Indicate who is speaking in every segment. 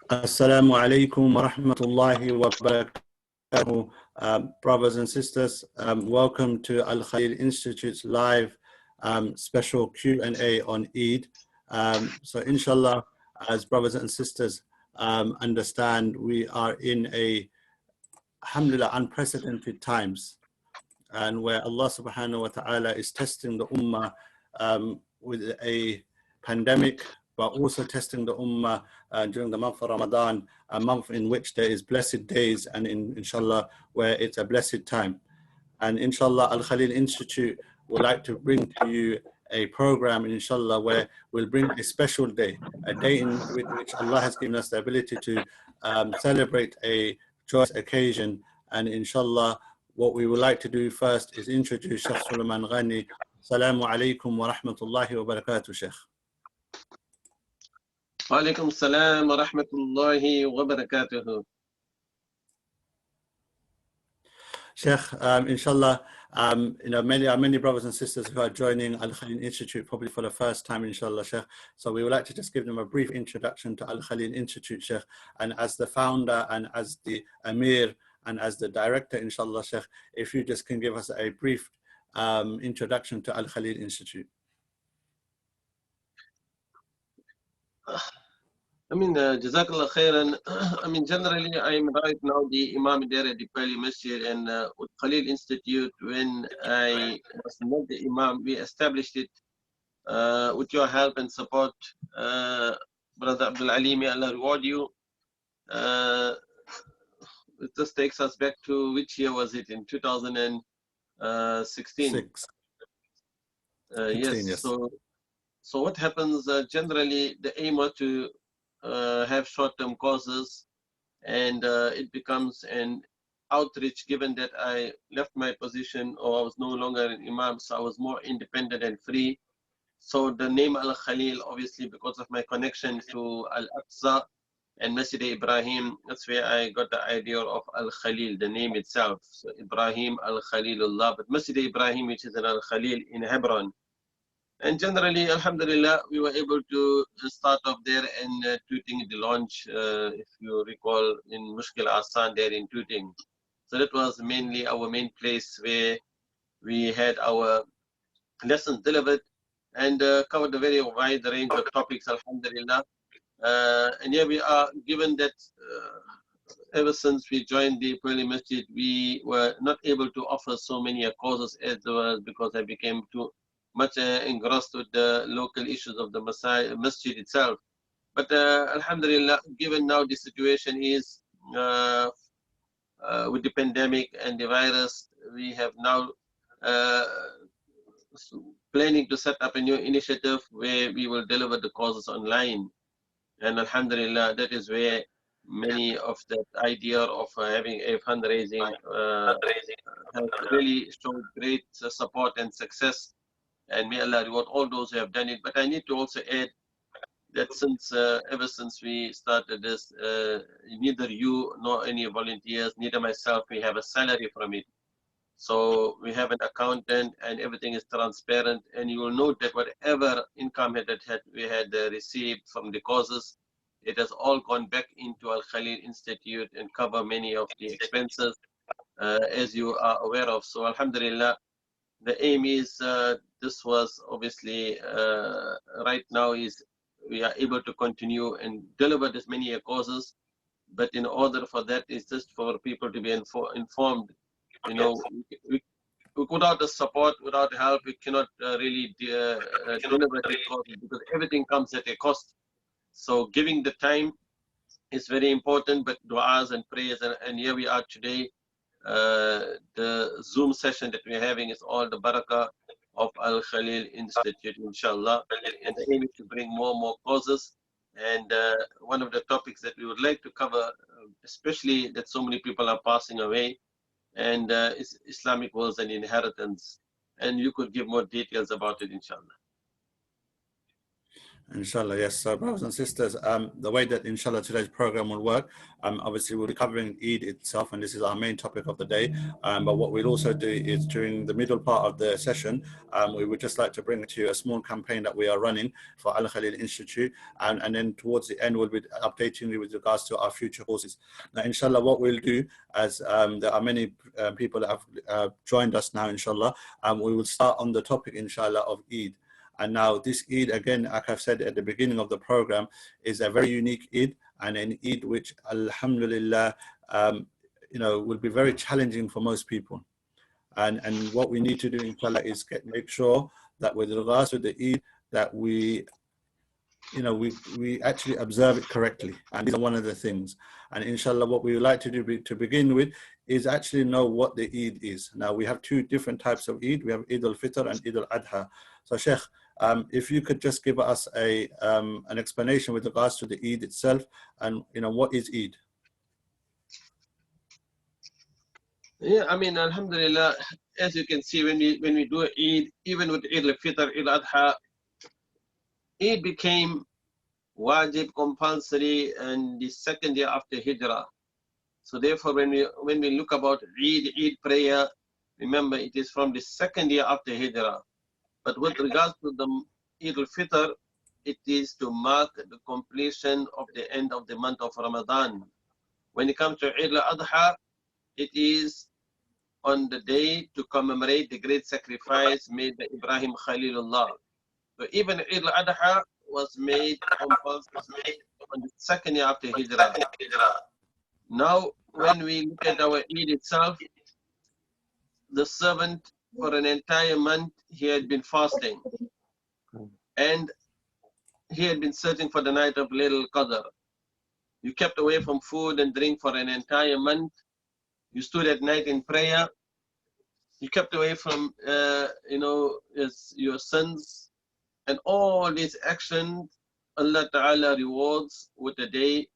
Speaker 1: Assalamu alaikum wa rahmatullahi wa barakatuh. Brothers and sisters, welcome to Al-Khaleel Institute's live special Q&A on Eid. So inshallah, as brothers and sisters understand, we are in alhamdulillah, unprecedented times, and where Allah subhanahu wa ta'ala is testing the ummah with a pandemic, but also testing the ummah during the month of Ramadan, a month in which there is blessed days, and inshallah, where it's a blessed time. And inshallah, Al-Khaleel Institute would like to bring to you a program, inshallah, where we'll bring a special day, a day in which Allah has given us the ability to celebrate a joyous occasion. And inshallah, what we would like to do first is introduce Sheikh Suleiman Ghani. Assalamu alaikum wa rahmatullahi wa barakatuh, Sheikh.
Speaker 2: Wa alaikum salam wa rahmatullahi wa barakatuh.
Speaker 1: Sheikh, inshallah, many brothers and sisters who are joining Al-Khaleel Institute probably for the first time, inshallah, Sheikh. So we would like to just give them a brief introduction to Al-Khaleel Institute, Sheikh. And as the founder and as the Amir and as the director, inshallah, Sheikh, if you just can give us a brief introduction to Al-Khaleel Institute.
Speaker 2: Jazakallah khairan. Generally, I'm right now the Imam there at the Pali Masjid, and with Khaleel Institute, when I was not the Imam, we established it with your help and support. Brother Abdul Ali, may Allah reward you. It just takes us back to which year was it? In 2016. Yes. So what happens generally, the aim was to have short-term causes, and it becomes an outreach, given that I left my position, or I was no longer an Imam, so I was more independent and free. So the name Al-Khaleel, obviously because of my connection to Al-Aqsa and Masjid Ibrahim, that's where I got the idea of Al-Khaleel, the name itself. So Ibrahim Al-Khalilullah, but Masjid Ibrahim, which is an Al-Khaleel in Hebron. And generally, alhamdulillah, we were able to start off there and Tooting, the launch, if you recall, in Mushkil Asan there in Tooting. So that was mainly our main place where we had our lessons delivered and covered a very wide range of topics, alhamdulillah. And here we are, given that ever since we joined the Pali Masjid, we were not able to offer so many causes as well, because I became too much engrossed with the local issues of the masjid itself. But alhamdulillah, given now the situation is with the pandemic and the virus, we have now planning to set up a new initiative where we will deliver the causes online. And alhamdulillah, that is where many of that idea of having a fundraising has really shown great support and success. And may Allah reward all those who have done it. But I need to also add that since ever since we started this, neither you nor any volunteers, neither myself, we have a salary from it. So we have an accountant, and everything is transparent. And you will note that whatever income that we had received from the causes, it has all gone back into Al-Khaleel Institute and cover many of the expenses, as you are aware of. So alhamdulillah, the aim is, this was obviously right now is we are able to continue and deliver this many causes, but in order for that is just for people to be informed. Without the support, without help, we cannot really deliver the causes, because everything comes at a cost. So giving the time is very important, but du'as and prayers, and here we are today. The Zoom session that we're having is all the barakah of Al-Khaleel Institute, inshallah. And the aim is to bring more and more causes. And one of the topics that we would like to cover, especially that so many people are passing away, and is Islamic wills and inheritance. And you could give more details about it, inshallah.
Speaker 1: Inshallah, yes. So, brothers and sisters, the way that inshallah today's program will work, obviously we'll be covering Eid itself, and this is our main topic of the day. But what we'll also do is during the middle part of the session, we would just like to bring to you a small campaign that we are running for Al Khaleel Institute, and then towards the end we'll be updating you with regards to our future courses. Now, inshallah, what we'll do, as there are many people that have joined us now, inshallah, we will start on the topic, inshallah, of Eid. And now this Eid, again, like I've said at the beginning of the program, is a very unique Eid, and an Eid which, alhamdulillah, will be very challenging for most people. And what we need to do, inshallah, is make sure that with regards to the Eid, that we actually observe it correctly. And these are one of the things. And inshallah, what we would like to do to begin with is actually know what the Eid is. Now, we have two different types of Eid. We have Eid ul-Fitr and Eid al-Adha. So, Sheikh, if you could just give us an explanation with regards to the Eid itself, and what is Eid?
Speaker 2: Yeah, I mean, alhamdulillah, as you can see, when we do Eid, even with Eid al-Fitr, Eid al-Adha, Eid became wajib, compulsory, and the second year after Hijrah. So therefore, when we look about Eid prayer, remember it is from the second year after Hijrah. But with regards to the Eid al-Fitr, it is to mark the completion of the end of the month of Ramadan. When it comes to Eid al-Adha, it is on the day to commemorate the great sacrifice made by Ibrahim Khalilullah. So even Eid al-Adha was made compulsory on the second year after Hijrah. Now, when we look at our Eid itself, the servant for an entire month, he had been fasting. And he had been searching for the night of Laylatul Qadr. You kept away from food and drink for an entire month. You stood at night in prayer. You kept away from, your sins. And all these actions, Allah Ta'ala rewards with a day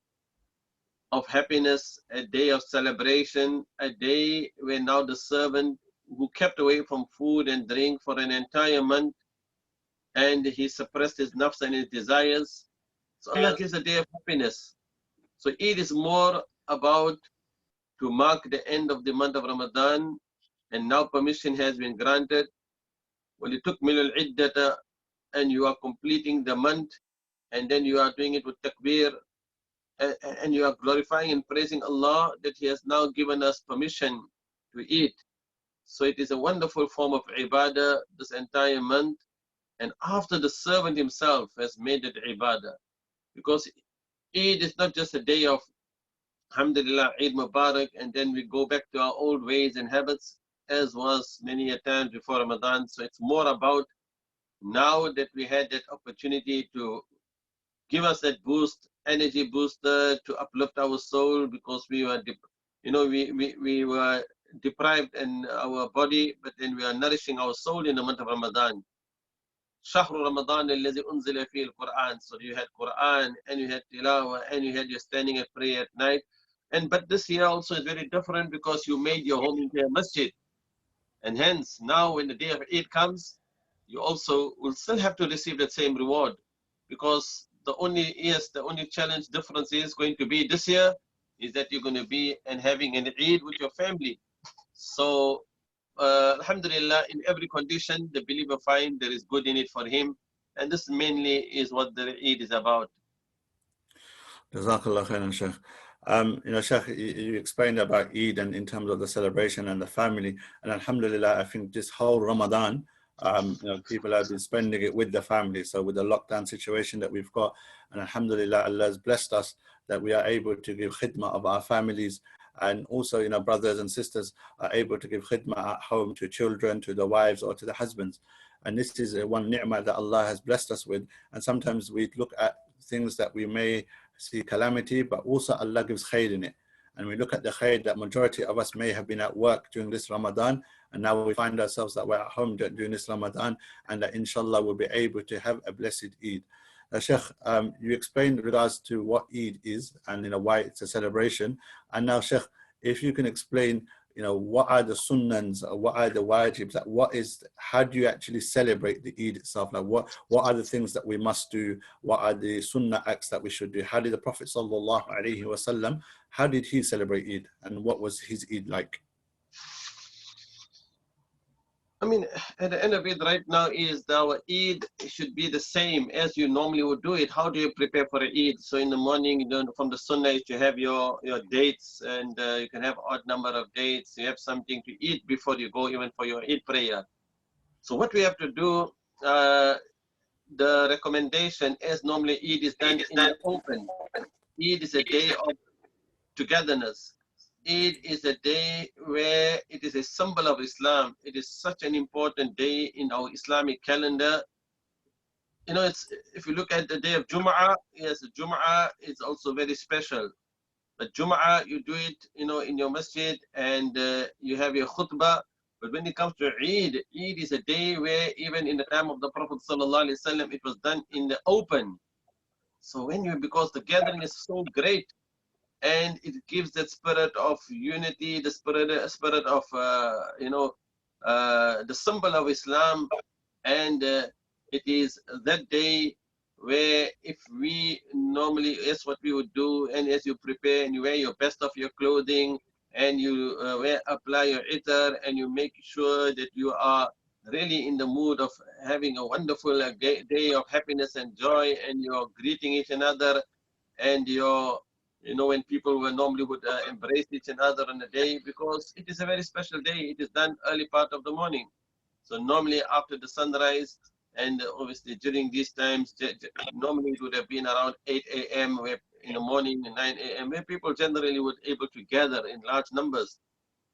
Speaker 2: of happiness, a day of celebration, a day where now the servant who kept away from food and drink for an entire month, and he suppressed his nafs and his desires. So Allah gives a day of happiness. So Eid is more about to mark the end of the month of Ramadan, and now permission has been granted. When you took Milul Iddata and you are completing the month, and then you are doing it with takbir, and you are glorifying and praising Allah that He has now given us permission to eat. So it is a wonderful form of ibadah this entire month. And after the servant himself has made it ibadah, because Eid is not just a day of alhamdulillah, Eid Mubarak, and then we go back to our old ways and habits, as was many a time before Ramadan. So it's more about now that we had that opportunity to give us that boost, energy booster to uplift our soul, because we were, we were deprived in our body, but then we are nourishing our soul in the month of Ramadan. شهر رمضان الذي أنزل فيه القرآن. So you had Quran, and you had Tilawah, and you had your standing at prayer at night. But this year also is very different, because you made your home into a masjid. And hence, now when the day of Eid comes, you also will still have to receive that same reward. Because the only challenge difference is going to be this year is that you're going to be and having an Eid with your family. So alhamdulillah, in every condition, the believer finds there is good in it for him. And this mainly is what the Eid is about.
Speaker 1: Jazakallah khairan, Sheikh. Sheikh, you explained about Eid and in terms of the celebration and the family. And alhamdulillah, I think this whole Ramadan, people have been spending it with the family. So with the lockdown situation that we've got, and alhamdulillah, Allah has blessed us that we are able to give khidmah of our families. And also, brothers and sisters are able to give khidmah at home to children, to the wives, or to the husbands. And this is one ni'mah that Allah has blessed us with. And sometimes we look at things that we may see calamity, but also Allah gives khair in it. And we look at the khair that majority of us may have been at work during this Ramadan, and now we find ourselves that we're at home during this Ramadan, and that inshallah we'll be able to have a blessed Eid. Sheikh, you explained in regards to what Eid is and why it's a celebration. And now, Sheikh, if you can explain what are the sunnans, what are the wajibs, how do you actually celebrate the Eid itself? Like what are the things that we must do? What are the sunnah acts that we should do? How did the Prophet sallallahu alaihi wasallam, how did he celebrate Eid, and what was his Eid like?
Speaker 2: I mean, at the end of it right now is our Eid should be the same as you normally would do it. How do you prepare for the Eid? So in the morning, from the Sunnah, you have your dates, and you can have odd number of dates. You have something to eat before you go even for your Eid prayer. So what we have to do, the recommendation as normally Eid is done in the open. Eid is a day of togetherness. Eid is a day where it is a symbol of Islam. It is such an important day in our Islamic calendar. If you look at the day of Jum'ah, yes, Jum'ah is also very special. But Jum'ah, you do it, in your masjid, and you have your khutbah. But when it comes to Eid, Eid is a day where even in the time of the Prophet ﷺ, it was done in the open. So because the gathering is so great, and it gives that spirit of unity, the spirit of the symbol of Islam, and it is that day where if we normally, as what we would do, and as you prepare and you wear your best of your clothing, and you apply your itar, and you make sure that you are really in the mood of having a wonderful day of happiness and joy, and you're greeting each another, and when people normally would embrace each another on the day, because it is a very special day. It is done early part of the morning. So normally after the sunrise, and obviously during these times, normally it would have been around 8 a.m. in the morning, 9 a.m., where people generally would able to gather in large numbers.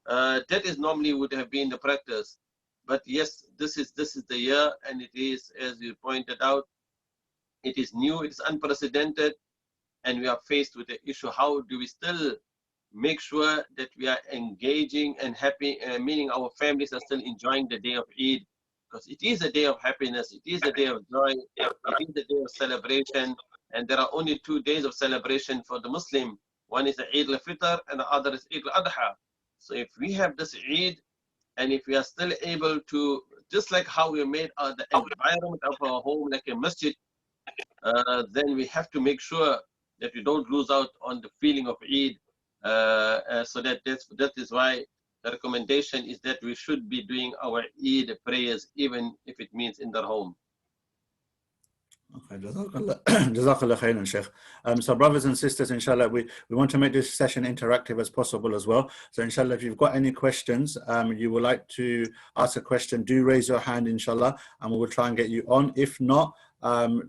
Speaker 2: That is normally would have been the practice. But yes, this is the year, and it is, as you pointed out, it is new, it is unprecedented, and we are faced with the issue: how do we still make sure that we are engaging and happy, meaning our families are still enjoying the day of Eid, because it is a day of happiness, it is a day of joy, it is a day of celebration, and there are only 2 days of celebration for the Muslim. One is the ul-Fitr, and the other is ul-Adha. So if we have this Eid, and if we are still able to, just like how we made the environment of our home like a masjid, then we have to make sure that we don't lose out on the feeling of Eid. So that is why the recommendation is that we should be doing our Eid prayers, even if it means in their home.
Speaker 1: Okay, Jazakallah khairan, Sheikh. So brothers and sisters, inshallah, we want to make this session interactive as possible as well. So inshallah, if you've got any questions, you would like to ask a question, do raise your hand, inshallah, and we will try and get you on. If not,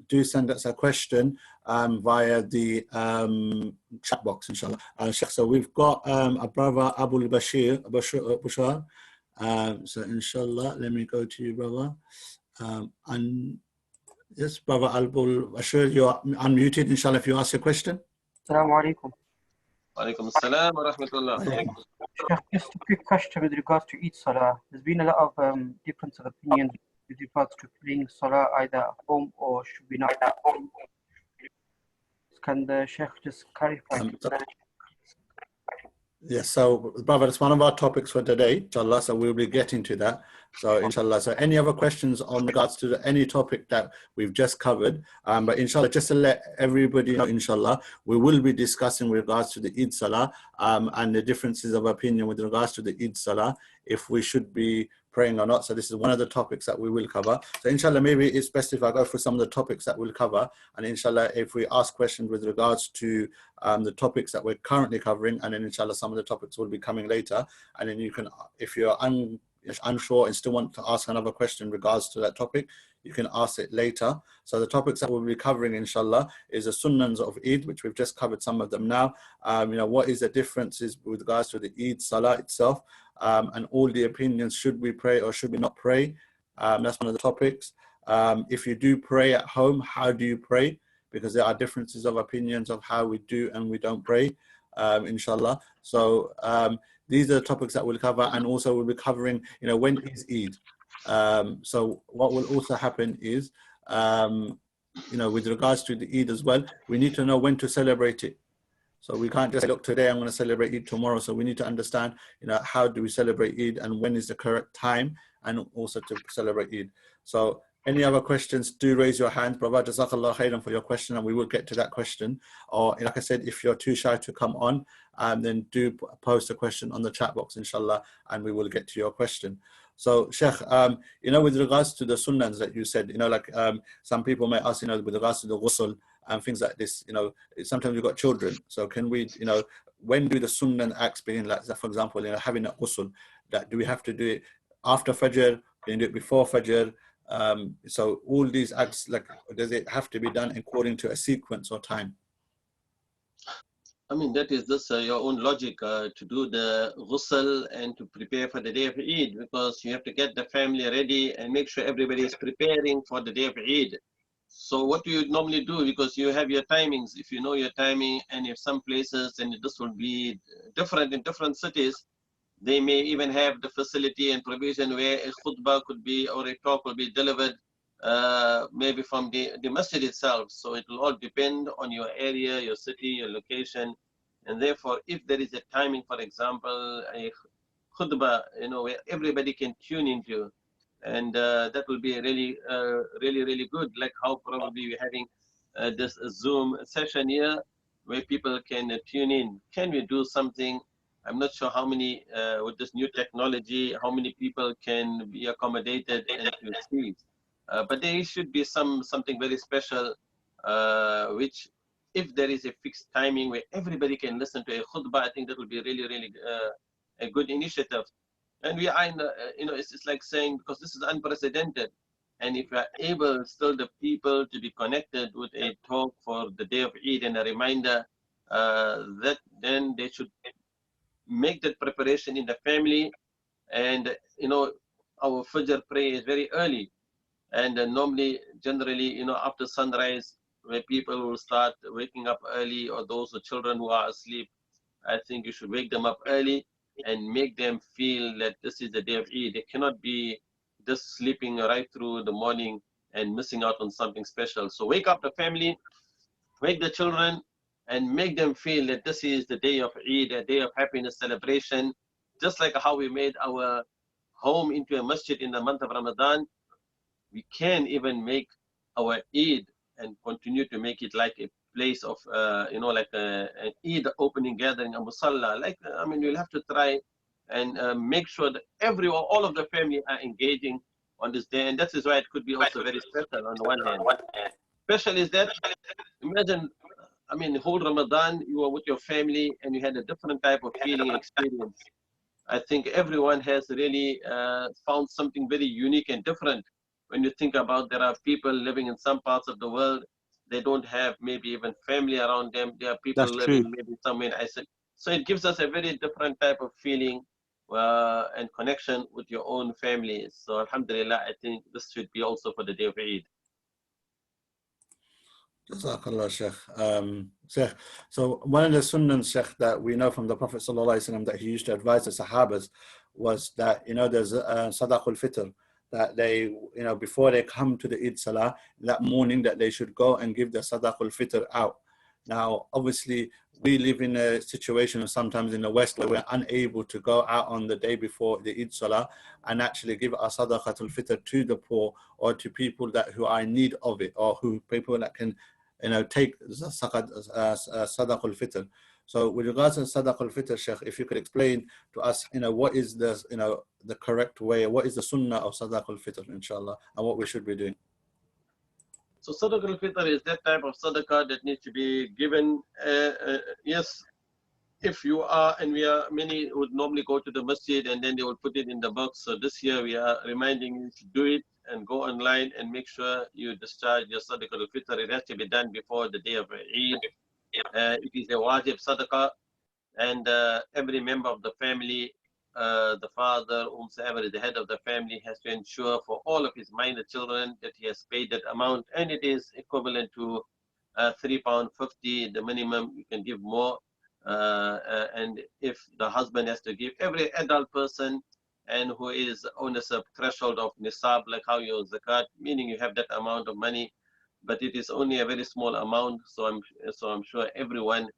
Speaker 1: do send us a question via the chat box, inshallah. Sheikh, so we've got a brother, Abu Bashar. So inshallah, let me go to you, brother. And yes, Brother Albul Ashur, you're unmuted, inshallah, if you ask your question.
Speaker 3: Assalamu alaikum.
Speaker 2: Alaikum assalam wa rahmatullah.
Speaker 3: Sheikh, just a quick question with regards to Eid Salah. There's been a lot of difference of opinions with regards to praying Salah either at home or should we not at home. Can the Sheikh just clarify?
Speaker 1: Yes, so brother, it's one of our topics for today, inshallah, so we'll be getting to that. So inshallah, so any other questions on regards to any topic that we've just covered, but inshallah, just to let everybody know, inshallah, we will be discussing with regards to the Eid Salah and the differences of opinion with regards to the Eid Salah, if we should be praying or not. So this is one of the topics that we will cover. So inshallah, maybe it's best if I go through some of the topics that we'll cover, and inshallah, if we ask questions with regards to the topics that we're currently covering, and then inshallah some of the topics will be coming later, and then you can, if you're unsure and still want to ask another question in regards to that topic, you can ask it later. So the topics that we'll be covering, inshallah, is the sunnahs of Eid, which we've just covered some of them now. What is the differences with regards to the Eid Salah itself, and all the opinions, should we pray or should we not pray? That's one of the topics. If you do pray at home, how do you pray? Because there are differences of opinions of how we do and we don't pray, inshallah. So these are the topics that we'll cover, and also we'll be covering, when is Eid? So what will also happen is, with regards to the Eid as well, we need to know when to celebrate it. So we can't just say, look, today I'm going to celebrate Eid tomorrow. So we need to understand, how do we celebrate Eid and when is the correct time and also to celebrate Eid. So any other questions, do raise your hand. Brother, Jazakallah khairan for your question, and we will get to that question. Or like I said, if you're too shy to come on, then do post a question on the chat box, inshallah, and we will get to your question. So Sheikh, with regards to the sunnahs that you said, some people may ask, with regards to the ghusl and things like this, sometimes you've got children. So can we, when do the sunnah acts begin? Like, for example, having a ghusl, that do we have to do it after Fajr? Can you do it before Fajr? So all these acts, like, does it have to be done according to a sequence or time?
Speaker 2: I mean, that is just your own logic to do the ghusl and to prepare for the day of Eid, because you have to get the family ready and make sure everybody is preparing for the day of Eid. So what do you normally do? Because you have your timings. If you know your timing, and if some places, and this will be different in different cities, they may even have the facility and provision where a khutbah could be, or a talk will be delivered maybe from the masjid itself. So it will all depend on your area, your city, your location. And therefore, if there is a timing, for example, a khutbah, where everybody can tune into, and that will be really, really good, like how probably we're having this Zoom session here, where people can tune in. Can we do something? I'm not sure how many, with this new technology, how many people can be accommodated and to see. But there should be something very special, which, if there is a fixed timing where everybody can listen to a khutbah, I think that will be really a good initiative. And we are in the, it's like saying, because this is unprecedented, and if we are able still the people to be connected with a talk for the day of Eid and a reminder, that then they should make that preparation in the family. And our Fajr prayer is very early, and normally, generally, after sunrise, where people will start waking up early, or those children who are asleep, I think you should wake them up early and make them feel that this is the day of Eid. They cannot be just sleeping right through the morning and missing out on something special. So wake up the family, wake the children, and make them feel that this is the day of Eid, a day of happiness, celebration. Just like how we made our home into a masjid in the month of Ramadan, we can even make our Eid and continue to make it like a place of, like an Eid opening gathering, a musalla. We'll have to try and make sure that all of the family are engaging on this day. And that is why it could be also very special on the one hand. Special is that, imagine, the whole Ramadan, you were with your family and you had a different type of feeling and experience. I think everyone has really found something very unique and different. When you think about, there are people living in some parts of the world, they don't have maybe even family around them. There are people living maybe somewhere in Iceland. So it gives us a very different type of feeling and connection with your own family. So alhamdulillah, I think this should be also for the day of Eid.
Speaker 1: Jazakallah, Sheikh. Sheikh, so one of the sunnahs, Sheikh, that we know from the Prophet ﷺ that he used to advise the Sahabas was that, there's Sadaqul Fitr, that they, before they come to the Eid Salah, that morning, that they should go and give the Sadaqul Fitr out. Now, obviously, we live in a situation sometimes in the West where we're unable to go out on the day before the Eid Salah and actually give our Sadaqatul Fitr to the poor or to people who are in need of it, or people that can take Sadaqul Fitr. So with regards to Sadaqul Fitr, Sheikh, if you could explain to us, what is the correct way, what is the sunnah of Sadaqul Fitr, inshallah, and what we should be doing.
Speaker 2: So Sadaqul Fitr is that type of sadaqah that needs to be given. Yes, if you are, and many would normally go to the masjid and then they will put it in the box. So this year we are reminding you to do it and go online and make sure you discharge your Sadaqatul Fitr. It has to be done before the day of Eid. It is a wajib sadaqah, and every member of the family, the father, whomsoever is the head of the family, has to ensure for all of his minor children that he has paid that amount, and it is equivalent to £3.50, the minimum. You can give more, and if the husband has to give, every adult person and who is on a threshold of nisab, like how your zakat, meaning you have that amount of money, but it is only a very small amount. So I'm sure everyone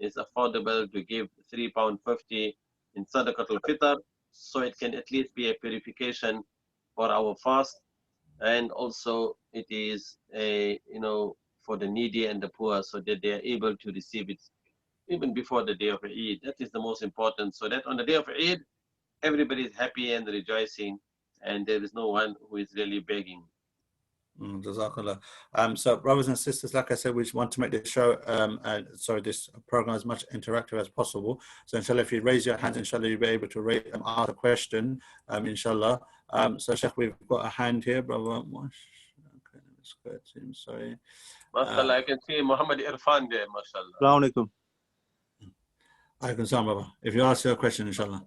Speaker 2: it's affordable to give £3.50 in Sadaqat al-Fitr, so it can at least be a purification for our fast, and also it is a, for the needy and the poor, so that they are able to receive it even before the day of Eid. That is the most important, so that on the day of Eid, everybody is happy and rejoicing, and there is no one who is really begging.
Speaker 1: Jazakallah. So brothers and sisters, like I said, we want to make this show, this program as much interactive as possible. So inshallah, if you raise your hands, inshallah, you'll be able to ask a question, inshallah. So Sheikh, we've got a hand here, brother. Okay, let's go to him, sorry.
Speaker 2: MashaAllah, I can see Muhammad Irfan there, MashaAllah.
Speaker 4: Assalamu alaikum.
Speaker 1: Alaikum salam, brother. If you ask your question, inshallah.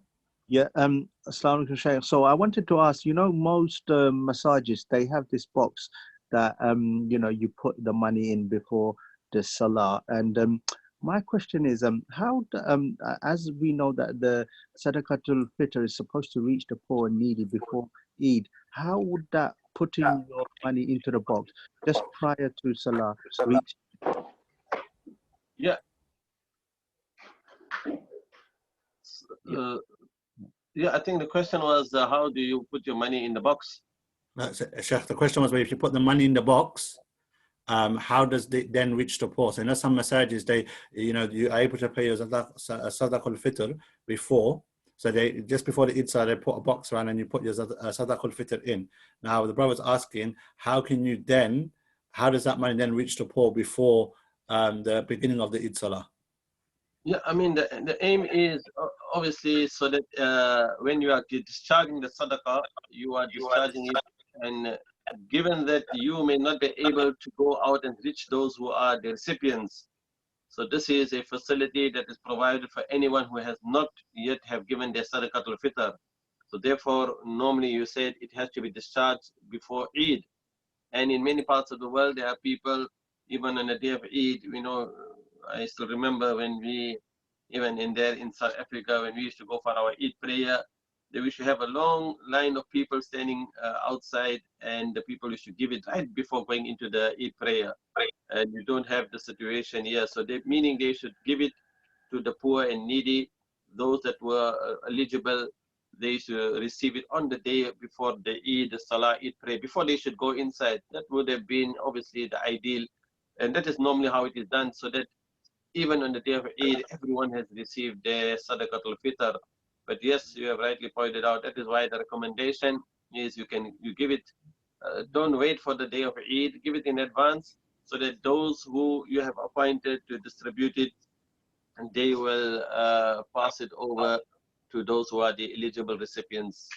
Speaker 4: Yeah, Assalamu alaikum, Shaykh. So I wanted to ask, most massages, they have this box that, you put the money in before the salah. And my question is, as we know that the Sadaqatul Fitr is supposed to reach the poor and needy before Eid, how would that putting your money into the box just prior to salah reach?
Speaker 2: Yeah. Yeah, I think the question was, how do you put your money in the box?
Speaker 1: Sheikh, the question was, if you put the money in the box, how does it then reach the poor? So in some massages, you are able to pay your Sadaqatul Fitr before. So just before the Eid Salah, they put a box around and you put your Sadaqatul Fitr in. Now the brother's asking, how does that money then reach the poor before the beginning of the Eid Salah?
Speaker 2: Yeah, I mean, the aim is obviously so that when you are discharging the sadaqah, you are discharging it, and given that you may not be able to go out and reach those who are the recipients. So this is a facility that is provided for anyone who has not yet have given their sadaqatul fitr. So therefore, normally you said it has to be discharged before Eid. And in many parts of the world, there are people, even on the day of Eid, I still remember when even in South Africa, when we used to go for our Eid prayer, they used to have a long line of people standing outside, and the people used to give it right before going into the Eid prayer. And you don't have the situation here. So meaning they should give it to the poor and needy, those that were eligible. They should receive it on the day before the Eid, the Salah, Eid prayer, before they should go inside. That would have been obviously the ideal. And that is normally how it is done, so that even on the day of Eid, everyone has received their Sadaqatul Fitr. But yes, you have rightly pointed out, that is why the recommendation is you give it, don't wait for the day of Eid, give it in advance, so that those who you have appointed to distribute it, and they will pass it over to those who are the eligible recipients.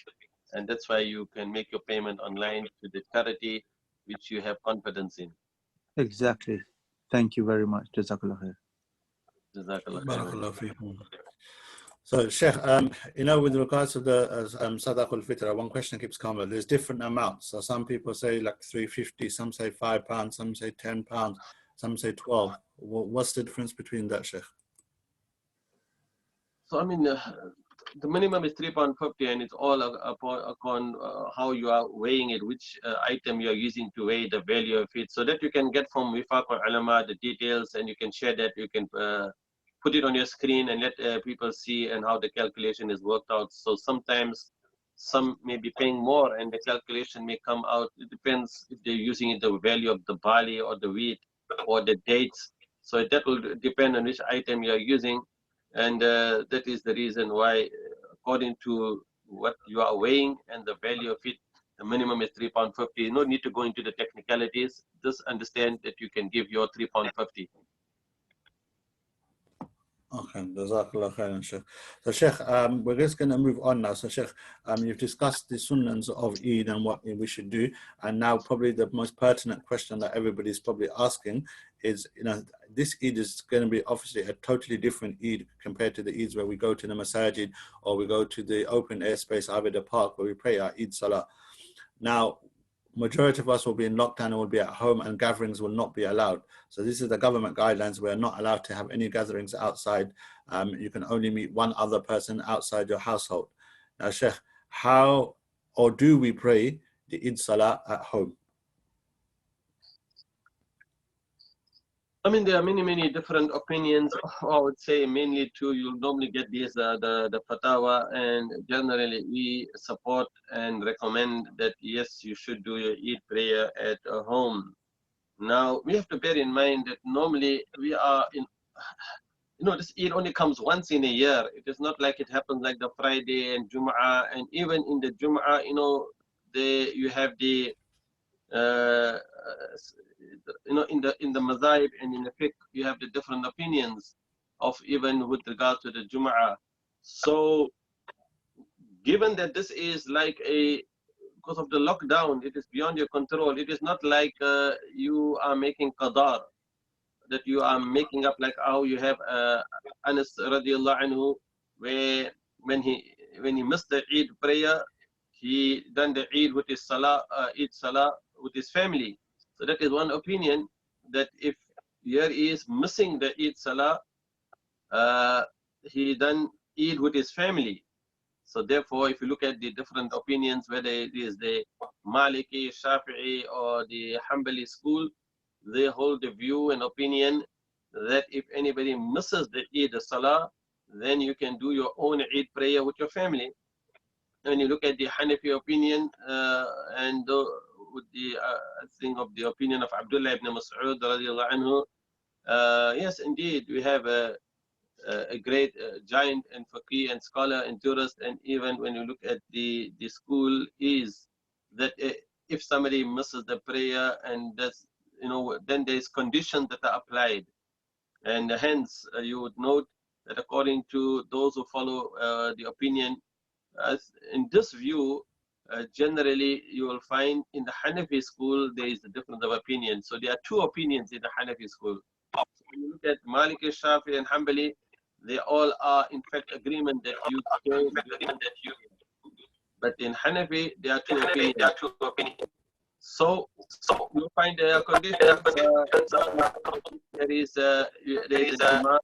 Speaker 2: And that's why you can make your payment online to the charity which you have confidence in.
Speaker 4: Exactly. Thank you very much. Jazakallah khair.
Speaker 1: So, Sheikh, with regards to the Sadaqatul Fitr, one question keeps coming. There's different amounts. So some people say like £3.50, some say £5, some say £10, some say 12. What's the difference between that, Sheikh?
Speaker 2: So I mean, the minimum is £3.50, and it's all upon how you are weighing it, which item you are using to weigh the value of it, so that you can get from Wifaq al-Ulama the details, and you can share that. You can put it on your screen and let people see and how the calculation is worked out. So sometimes some may be paying more, and the calculation may come out. It depends if they're using the value of the barley or the wheat or the dates. So that will depend on which item you are using. And that is the reason why, according to what you are weighing and the value of it, the minimum is £3.50. No need to go into the technicalities. Just understand that you can give your £3.50.
Speaker 1: Okay, Jazakallah khairan, Sheikh. So, Sheikh, we're just going to move on now. So, Sheikh, you've discussed the sunnahs of Eid and what we should do. And now, probably the most pertinent question that everybody's probably asking is, this Eid is going to be obviously a totally different Eid compared to the Eids where we go to the masajid or we go to the open airspace, either the park, where we pray our Eid Salah. Now, majority of us will be in lockdown and will be at home, and gatherings will not be allowed. So this is the government guidelines. We're not allowed to have any gatherings outside. You can only meet one other person outside your household. Now, Sheikh, how or do we pray the Eid Salah at home?
Speaker 2: I mean, there are many different opinions. I would say mainly two. You'll normally get these the fatwa, and generally we support and recommend that yes, you should do your Eid prayer at home. Now we have to bear in mind that normally we are in. This Eid only comes once in a year. It is not like it happens like the Friday and Jum'ah, and even in the Jum'ah, you have the uh, in the mazahib and in the fiqh, you have the different opinions of even with regard to the Jum'ah. So given that this is like because of the lockdown, it is beyond your control. It is not like you are making qadar, that you are making up like how you have Anas radiallahu anhu, where when he missed the Eid prayer, he done the Eid with his Eid salah with his family. So that is one opinion, that if here he is missing the Eid salah, he done Eid with his family. So therefore, if you look at the different opinions, whether it is the Maliki, Shafi'i, or the Hanbali school, they hold the view and opinion that if anybody misses the Eid Salah, then you can do your own Eid prayer with your family. When you look at the Hanafi opinion and with the thing of the opinion of Abdullah ibn Mas'ud radiallahu anhu, yes, indeed, we have a great giant and faqih and scholar and jurist, and even when you look at the school is that if somebody misses the prayer and that's then there is conditions that are applied, and hence you would note that according to those who follow the opinion in this view, generally you will find in the Hanafi school there is a difference of opinion. So there are two opinions in the Hanafi school. So when you look at Maliki, Shafi, and Hanbali, they all are in fact agreement that you can. But in Hanafi, there are two opinions. So you find there are conditions. There is an imam,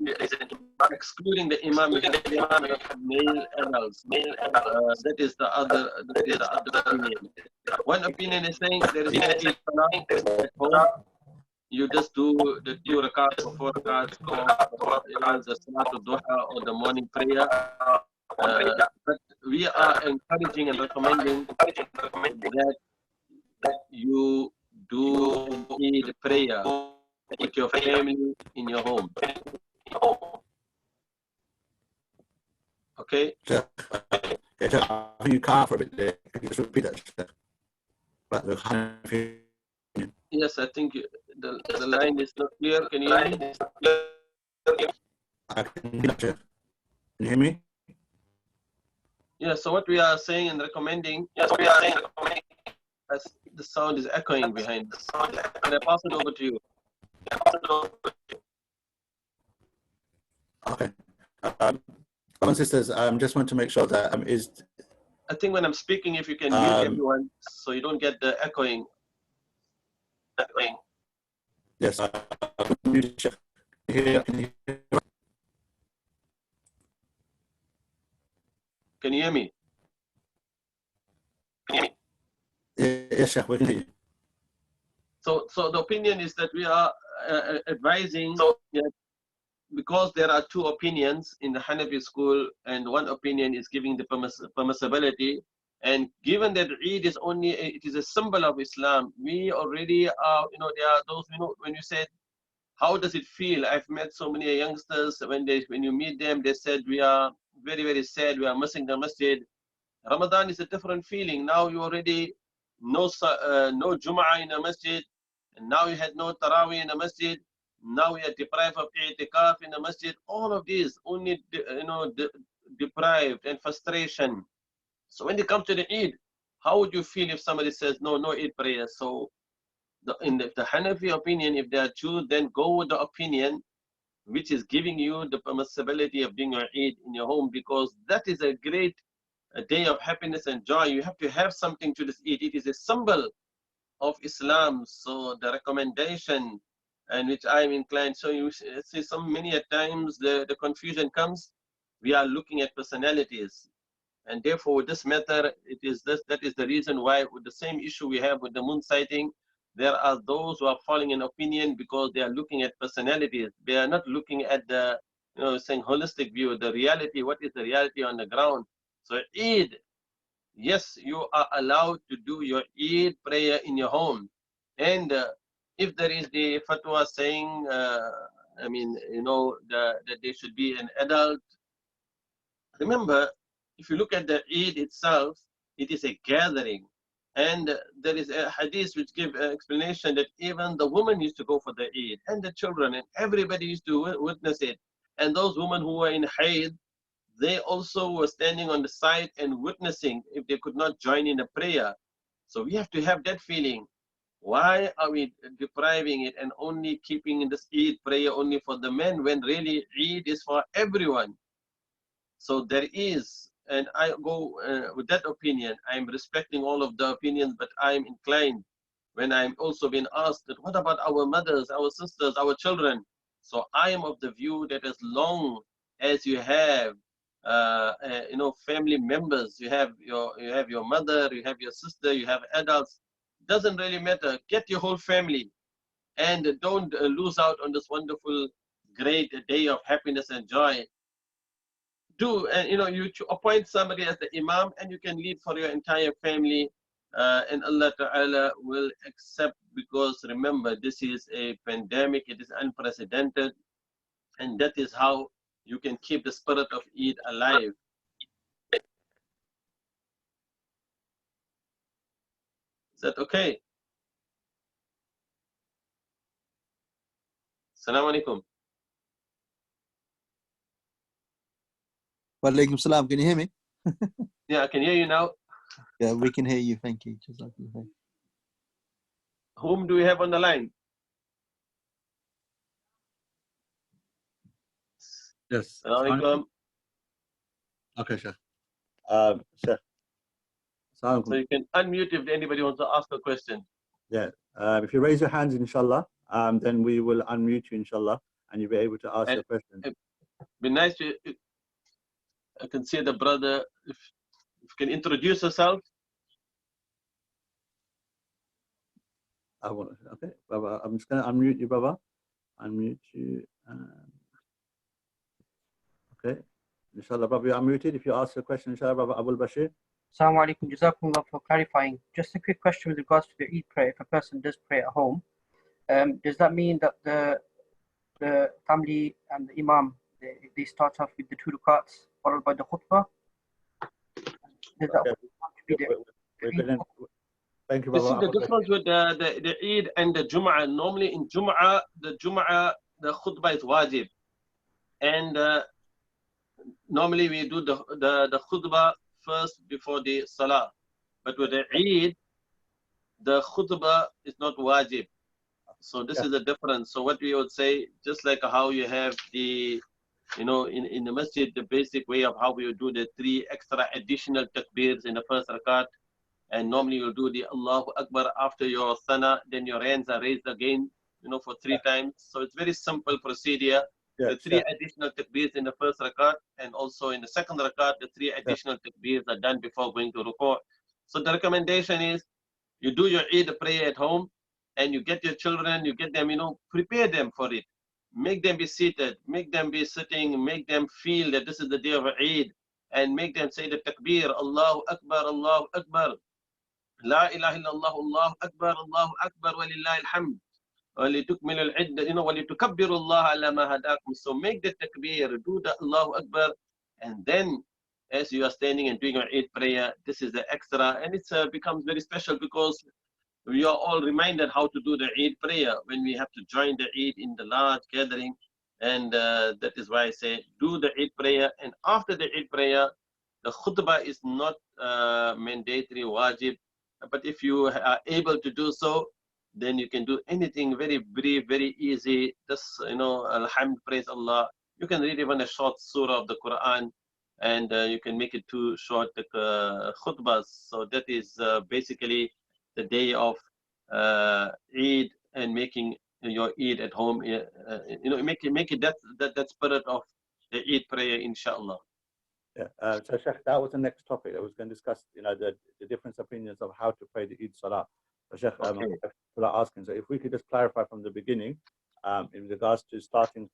Speaker 2: excluding the imam, male adults. That is the other opinion. One opinion is saying there is no Eid Salah at home. You just do the 2 rakats or 4 rakats or the Salatul Duha or the morning prayer. But we are encouraging and recommending that you do Eid prayer with your family in your home. Okay?
Speaker 1: Yeah, I think you can't for a bit there. Can you just repeat that? But the Hanafi.
Speaker 2: Yes, I think the line is not clear. Can you hear me?
Speaker 1: I can hear you. Can you hear me?
Speaker 2: Yeah, so what we are saying and recommending, as the sound is echoing behind. Can I pass it over to you?
Speaker 1: Okay. Brothers and sisters, just want to make sure that
Speaker 2: I think when I'm speaking, if you can mute everyone so you don't get the echoing.
Speaker 1: Yes. Can you hear?
Speaker 2: Can you hear me?
Speaker 1: Yes, Sheikh, we can hear you.
Speaker 2: So the opinion is that we are advising that because there are two opinions in the Hanafi school, and one opinion is giving the permissibility, and given that Eid is it is a symbol of Islam, we already are, there are those, when you said, how does it feel? I've met so many youngsters, when you meet them, they said, we are very, very sad, we are missing the masjid. Ramadan is a different feeling. Now you already no Jum'ah in a masjid, and now you had no Taraweeh in a masjid. Now we are deprived of i'tikaf in the masjid. All of these only, deprived and frustration. So when it comes to the Eid, how would you feel if somebody says no Eid prayer? So in the Hanafi opinion, if they are choose, then go with the opinion which is giving you the permissibility of doing your Eid in your home, because that is a great day of happiness and joy. You have to have something to this Eid. It is a symbol of Islam. So the recommendation, and which I'm inclined, so you see many at times the confusion comes. We are looking at personalities, and therefore with this matter, that is the reason why with the same issue we have with the moon sighting, there are those who are following an opinion because they are looking at personalities. They are not looking at the, saying holistic view, the reality, what is the reality on the ground. So Eid, yes, you are allowed to do your Eid prayer in your home. And if there is the fatwa saying, I mean, that there should be an adult. Remember, if you look at the Eid itself, it is a gathering. And there is a hadith which gives an explanation that even the women used to go for the Eid, and the children, and everybody used to witness it. And those women who were in Hayd, they also were standing on the side and witnessing if they could not join in a prayer. So we have to have that feeling. Why are we depriving it and only keeping this Eid prayer only for the men when really Eid is for everyone? So there is, and I go with that opinion. I'm respecting all of the opinions, but I'm inclined when I'm also being asked that what about our mothers, our sisters, our children? So I am of the view that as long as you have, family members, you have your mother, you have your sister, you have adults, doesn't really matter. Get your whole family and don't lose out on this wonderful, great day of happiness and joy. Do and you appoint somebody as the imam, and you can lead for your entire family, and Allah Ta'ala will accept, because remember, this is a pandemic, it is unprecedented, and that is how you can keep the spirit of Eid alive. Is that okay? Assalamu alaikum.
Speaker 4: Walaikum salam. Can you hear me?
Speaker 2: Yeah, I can hear you now.
Speaker 4: Yeah, we can hear you. Thank you.
Speaker 2: Whom do we have on the line?
Speaker 1: Yes.
Speaker 2: Assalamu alaikum.
Speaker 1: Okay, Sheikh. Sheikh.
Speaker 2: So you can unmute if anybody wants to ask a question.
Speaker 1: Yeah. If you raise your hands, inshallah, then we will unmute you, inshallah, and you'll be able to ask your question.
Speaker 2: It'd be nice to, I can see the brother, if you can introduce yourself.
Speaker 1: Okay, Baba, I'm just going to unmute you, Baba. Unmute you. Okay. Inshallah, Baba, you're unmuted. If you ask your question, inshallah, Baba Abul Bashir.
Speaker 3: Assalamu alaikum, jazakumullah for clarifying. Just a quick question with regards to the Eid prayer. If a person does pray at home, does that mean that the family and the imam, they start off with the 2 rakats followed by the khutbah? Does that be the
Speaker 1: Thank you,
Speaker 2: This
Speaker 1: Baba.
Speaker 2: is the difference with the Eid and the Jum'ah. Normally in Jum'ah, the khutbah is wajib. And normally we do the khutbah first before the salah. But with the Eid, the khutbah is not wajib. So this is the difference. So what we would say, just like how you have the, in the masjid, the basic way of how we would do the 3 extra additional takbirs in the first rakat. And normally you'll do the Allahu Akbar after your sana, then your hands are raised again, for 3 times. So it's very simple procedure. The 3 additional takbirs in the first rakat, and also in the second rakat, the 3 additional takbirs are done before going to ruku'. So the recommendation is, you do your Eid prayer at home, and you get your children, you get them, prepare them for it. Make them be seated, make them be sitting, make them feel that this is the day of Eid, and make them say the takbir, Allahu Akbar, Allahu Akbar. La ilaha illallah, Allahu Akbar, Allahu Akbar, walillahi alhamd. وَلِتُكْمِلُ الْعِدَّةَ, وَلِتُكَبِّرُ اللَّهَ عَلَى مَا هَدَاكُمْ. So make the takbir, do the Allahu Akbar, and then as you are standing and doing your Eid prayer, this is the extra, and it becomes very special because we are all reminded how to do the Eid prayer when we have to join the Eid in the large gathering. And that is why I say, do the Eid prayer, and after the Eid prayer, the khutbah is not mandatory, wajib, but if you are able to do so, then you can do anything very brief, very easy. Just, alhamd, praise Allah. You can read even a short surah of the Quran, and you can make it 2 short khutbahs. So that is basically the day of Eid, and making your Eid at home. Make it that spirit of the Eid prayer, inshallah.
Speaker 1: Yeah. So Sheikh, that was the next topic that was going to discuss, the different opinions of how to pray the Eid Salah. So Sheikh,
Speaker 2: Okay.
Speaker 1: people are asking, so if we could just clarify from the beginning, in regards to starting,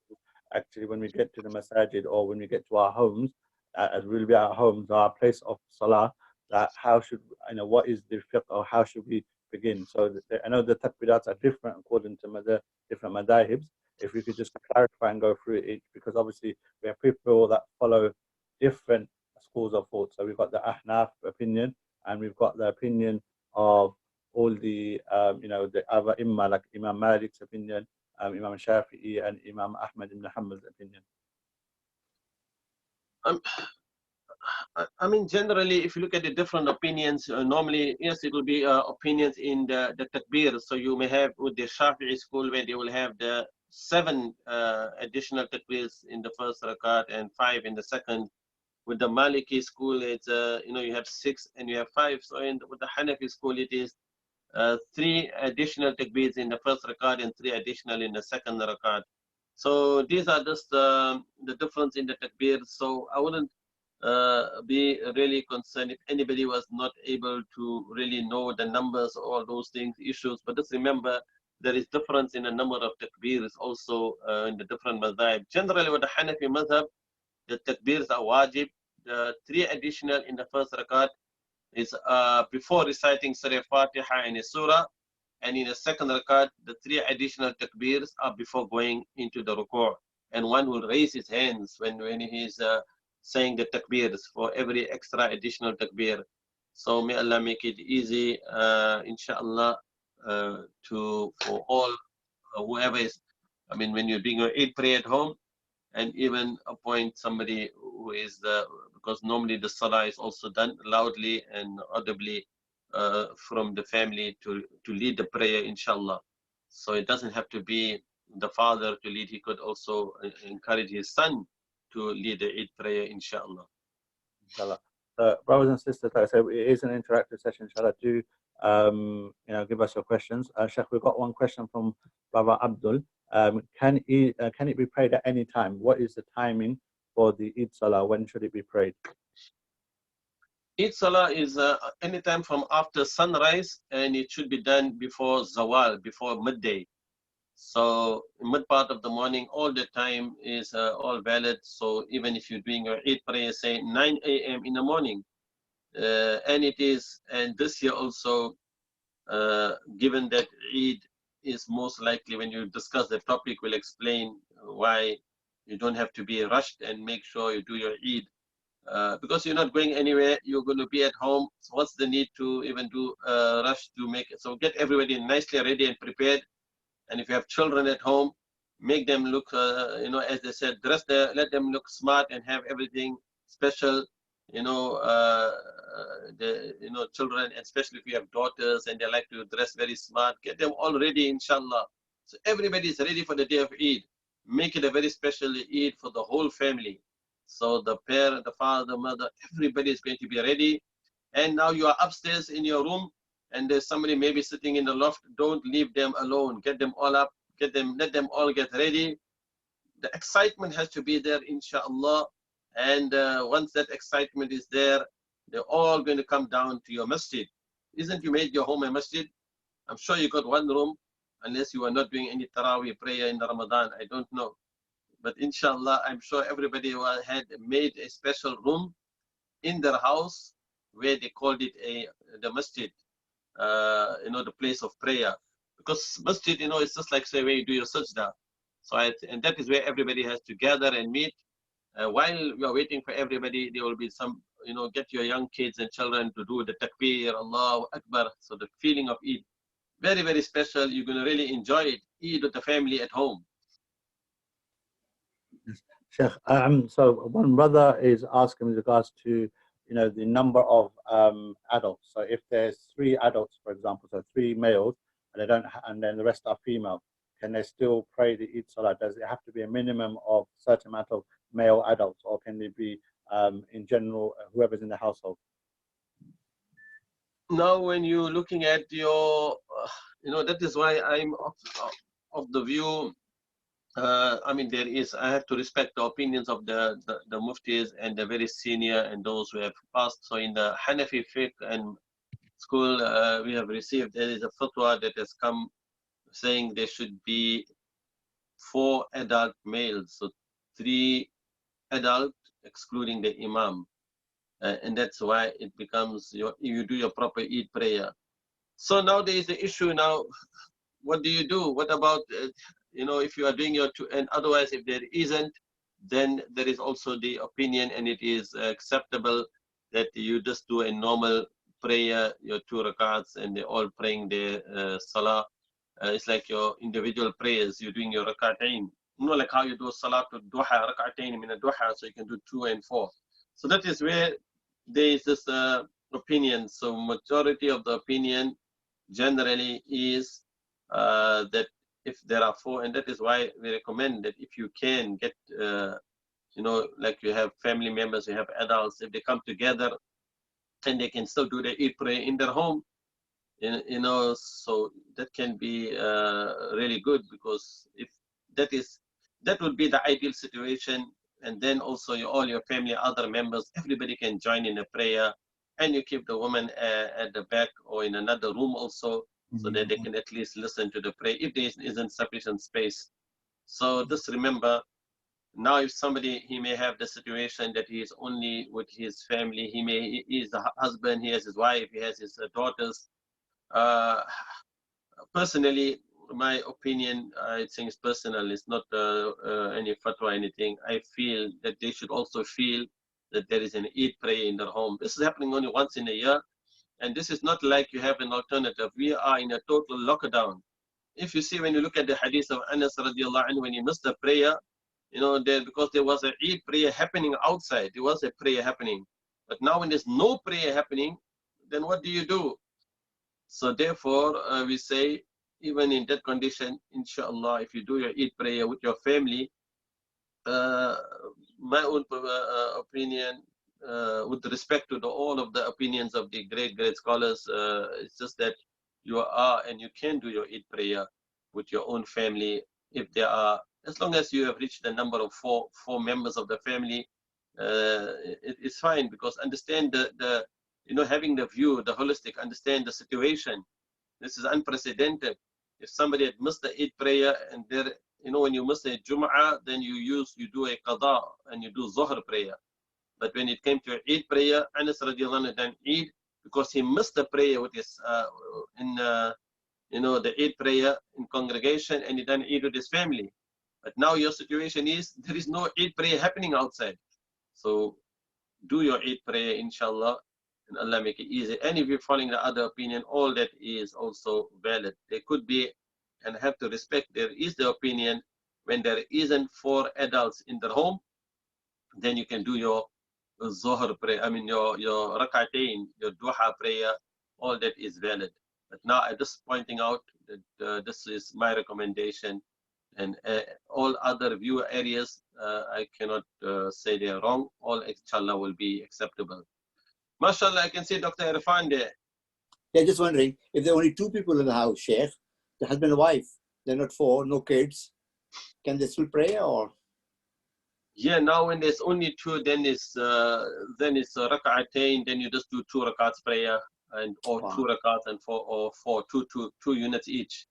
Speaker 1: actually when we get to the masajid or when we get to our homes, as we'll be our homes, our place of salah, that how should, what is the fiqh, or how should we begin? So I know the takbirats are different according to the different madahibs. If we could just clarify and go through each, because obviously we have people that follow different schools of thought. So we've got the Ahnaf opinion, and we've got the opinion of all the the other imam, like Imam Malik's opinion, Imam Shafi'i, and Imam Ahmad ibn Hanbal's opinion.
Speaker 2: I mean, generally, if you look at the different opinions, normally, yes, it will be opinions in the takbir. So you may have with the Shafi'i school where they will have the 7 additional takbirs in the first rakat and 5 in the second. With the Maliki school, it's you have 6 and you have 5. So with the Hanafi school, it is 3 additional takbirs in the first rakat and 3 additional in the second rakat. So these are just the difference in the takbir. So I wouldn't be really concerned if anybody was not able to really know the numbers or all those things, issues. But just remember, there is difference in the number of takbirs also in the different madhab. Generally, with the Hanafi madhab, the takbirs are wajib. The 3 additional in the first rakat is before reciting Surah Fatiha and a surah. And in the second rakat, the 3 additional takbirs are before going into the ruku'. And one will raise his hands when he is saying the takbirs for every extra additional takbir. So may Allah make it easy, inshallah, for all, whoever is, I mean, when you're doing your Eid prayer at home, and even appoint somebody who is because normally the salah is also done loudly and audibly from the family to lead the prayer, inshallah. So it doesn't have to be the father to lead. He could also encourage his son to lead the Eid prayer, inshallah.
Speaker 1: Inshallah. So, brothers and sisters, like I said, it is an interactive session. Inshallah, do give us your questions. Sheikh, we've got one question from Brother Abdul. Can it be prayed at any time? What is the timing for the Eid Salah? When should it be prayed?
Speaker 2: Eid Salah is anytime from after sunrise, and it should be done before Zawal, before midday. So mid part of the morning, all the time is all valid. So even if you're doing your Eid prayer, say 9 a.m. in the morning, and this year also, given that Eid is most likely, when you discuss the topic, we'll explain why you don't have to be rushed and make sure you do your Eid. Because you're not going anywhere, you're going to be at home. So what's the need to even do rush to make it? So get everybody nicely ready and prepared. And if you have children at home, make them look, as they said, let them look smart and have everything special. Children, especially if you have daughters and they like to dress very smart, get them all ready, inshallah. So everybody is ready for the day of Eid. Make it a very special Eid for the whole family. So the parent, the father, the mother, everybody is going to be ready. And now you are upstairs in your room, and there's somebody maybe sitting in the loft. Don't leave them alone. Get them all up. Let them all get ready. The excitement has to be there, inshallah. And once that excitement is there, they're all going to come down to your masjid. Isn't you made your home a masjid? I'm sure you got one room, unless you are not doing any Taraweeh prayer in the Ramadan. I don't know. But inshallah, I'm sure everybody had made a special room in their house where they called it the masjid, the place of prayer. Because masjid, it's just like, say, where you do your sajda. So and that is where everybody has to gather and meet. While we are waiting for everybody, there will be some, get your young kids and children to do the takbir, Allahu Akbar. So the feeling of Eid, very, very special. You're going to really enjoy it. Eid with the family at home.
Speaker 1: Sheikh, so one brother is asking with regards to, the number of adults. So if there's 3 adults, for example, so 3 males, and then the rest are female, can they still pray the Eid Salah? Does it have to be a minimum of a certain amount of male adults, or can it be, in general, whoever's in the household?
Speaker 2: Now, when you're looking at your, that is why I'm of the view. I have to respect the opinions of the muftis and the very senior and those who have passed. So in the Hanafi fiqh and school, we have received, there is a fatwa that has come saying there should be 4 adult males, so 3 adult excluding the imam. And that's why it becomes you do your proper Eid prayer. So now there is the issue now, what do you do? What about, if you are doing your two, and otherwise if there isn't, then there is also the opinion, and it is acceptable that you just do a normal prayer, your 2 rakats, and they're all praying their salah. It's like your individual prayers, you're doing your rak'atain. Not like how you do salat to duha, rak'atain min duha, so you can do 2 and 4. So that is where there is this opinion. So majority of the opinion generally is that if there are 4, and that is why we recommend that if you can get, like you have family members, you have adults, if they come together and they can still do the Eid prayer in their home, so that can be really good, because if that would be the ideal situation. And then also all your family, other members, everybody can join in a prayer, and you keep the woman at the back or in another room also, so that they can at least listen to the prayer if there isn't sufficient space. So just remember, now if somebody, he may have the situation that he is only with his family, he is the husband, he has his wife, he has his daughters. Personally, my opinion, I think it's personal, it's not any fatwa or anything. I feel that they should also feel that there is an Eid prayer in their home. This is happening only once in a year, and this is not like you have an alternative. We are in a total lockdown. If you see, when you look at the hadith of Anas radiallahu anhu, when he missed the prayer, because there was an Eid prayer happening outside, there was a prayer happening. But now when there's no prayer happening, then what do you do? So therefore, we say, even in that condition, inshallah, if you do your Eid prayer with your family, my own opinion, with respect to all of the opinions of the great scholars, it's just that you are and you can do your Eid prayer with your own family, if there are, as long as you have reached the number of four members of the family, it's fine. Because understand the having the view, the holistic, understand the situation. This is unprecedented. If somebody had missed the Eid prayer, and there, when you miss a Jum'ah, then you do a Qada and you do Zuhr prayer. But when it came to Eid prayer, Anas radiallahu anhu done Eid because he missed the prayer with his the Eid prayer in congregation, and he done Eid with his family. But now your situation is there is no Eid prayer happening outside. So do your Eid prayer, inshallah, and Allah make it easy. And if you're following the other opinion, all that is also valid. There could be, and have to respect, there is the opinion when there isn't 4 adults in their home, then you can do your Zohar prayer, your rak'atain, your duha prayer, all that is valid. But now I'm just pointing out that this is my recommendation, and all other view areas, I cannot say they are wrong. All, inshallah, will be acceptable. MashaAllah, I can see Dr. Irfan there.
Speaker 5: Yeah, just wondering, if there are only 2 people in the house, Sheikh, the husband and wife, they're not 4, no kids, can they still pray, or?
Speaker 2: Yeah, now when there's only 2, then it's rak'atain, then you just do 2 rakats prayer, and or wow. 2 rakats and 4 2 units each.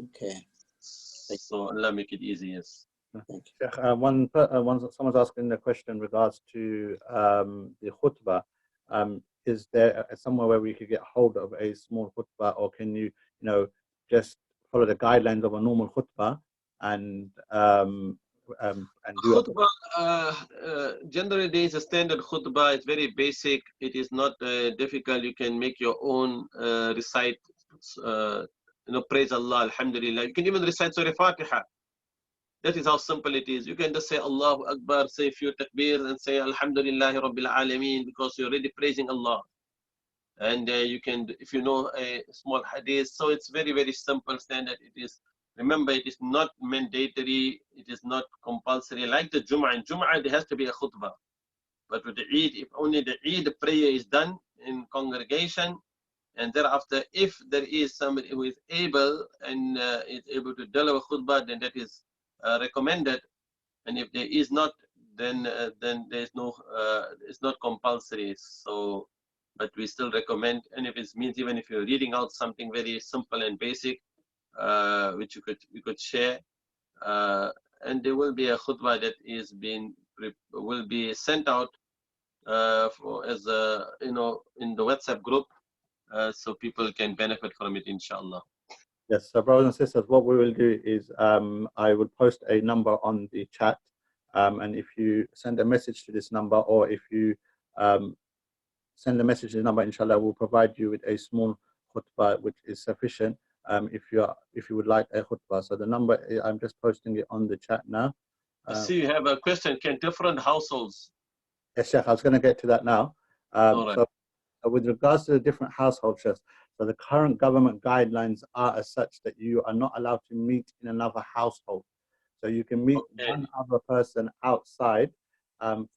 Speaker 5: Okay.
Speaker 2: So Allah make it easy, yes.
Speaker 1: Thank you. Someone's asking a question in regards to the khutbah. Is there somewhere where we could get hold of a small khutbah, or can you, just follow the guidelines of a normal khutbah and do
Speaker 2: khutbah? Generally, there is a standard khutbah. It's very basic. It is not difficult. You can make your own recite. Praise Allah, Alhamdulillah. You can even recite Surah Fatiha. That is how simple it is. You can just say Allahu Akbar, say a few takbir, and say Alhamdulillah Rabbil Alameen, because you're already praising Allah. And you can, if you know a small hadith, so it's very, very simple, standard. It is, remember, it is not mandatory, it is not compulsory. Like the Jum'ah, in Jum'ah there has to be a khutbah. But with the Eid, if only the Eid prayer is done in congregation, and thereafter, if there is somebody who is able and is able to deliver khutbah, then that is recommended. And if there is not, then there is no, it's not compulsory. So but we still recommend, and if it means even if you're reading out something very simple and basic, which you could share, and there will be a khutbah that will be sent out as a, in the WhatsApp group, so people can benefit from it, inshallah.
Speaker 1: Yes, so brothers and sisters, what we will do is I will post a number on the chat, and if you send a message to this number, or if you send a message to the number, inshallah, we'll provide you with a small khutbah which is sufficient if you would like a khutbah. So the number, I'm just posting it on the chat now.
Speaker 2: I see you have a question. Can different households?
Speaker 1: Yes, Sheikh, I was going to get to that now.
Speaker 2: All right.
Speaker 1: So with regards to the different households, Sheikh, so the current government guidelines are as such that you are not allowed to meet in another household. So you can meet one other person outside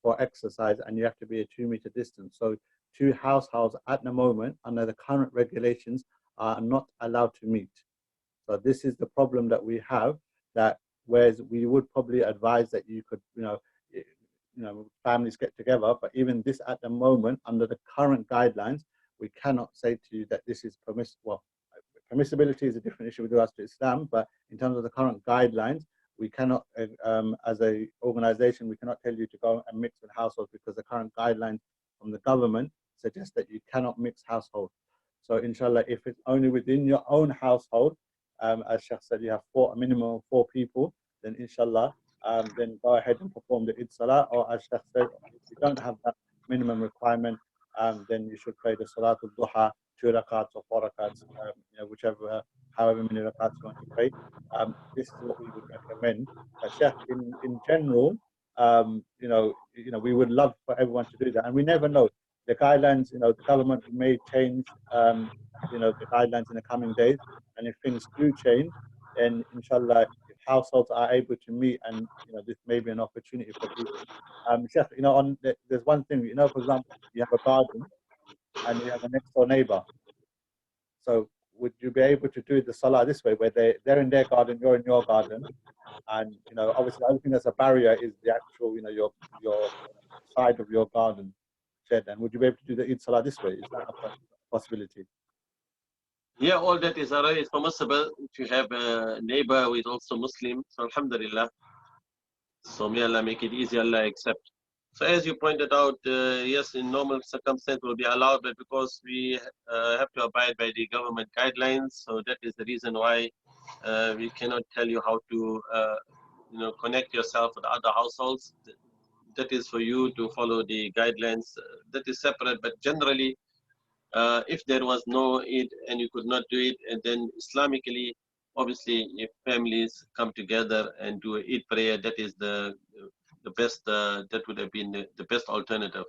Speaker 1: for exercise, and you have to be a 2-meter distance. So 2 households at the moment, under the current regulations, are not allowed to meet. So this is the problem that we have, that whereas we would probably advise that you could, families get together, but even this at the moment, under the current guidelines, we cannot say to you that this is permissible. Well, permissibility is a different issue with regards to Islam, but in terms of the current guidelines, we cannot, as a organization, we cannot tell you to go and mix with households, because the current guidelines from the government suggest that you cannot mix households. So inshallah, if it's only within your own household, as Sheikh said, you have a minimum of 4 people, then inshallah, then go ahead and perform the Eid Salah. Or as Sheikh said, if you don't have that minimum requirement, then you should pray the Salatul Duha, 2 rakats or 4 rakats, whichever, however many rakats you want to pray. This is what we would recommend. Sheikh, in general, we would love for everyone to do that, and we never know. The guidelines, the government may change, the guidelines in the coming days, and if things do change, then inshallah, if households are able to meet, and this may be an opportunity for people. Sheikh, there's one thing, for example, you have a garden and you have a next door neighbor. So would you be able to do the salah this way, where they're in their garden, you're in your garden, and obviously the only thing that's a barrier is the actual, your side of your garden shed. And would you be able to do the Eid Salah this way? Is that a possibility?
Speaker 2: Yeah, all that is already permissible. If you have a neighbor who is also Muslim, so alhamdulillah. So may Allah make it easy, Allah accept. So as you pointed out, yes, in normal circumstances will be allowed, but because we have to abide by the government guidelines, so that is the reason why we cannot tell you how to, connect yourself with other households. That is for you to follow the guidelines. That is separate, but generally, if there was no Eid and you could not do it, and then Islamically, obviously, if families come together and do an Eid prayer, that is the best. That would have been the best alternative.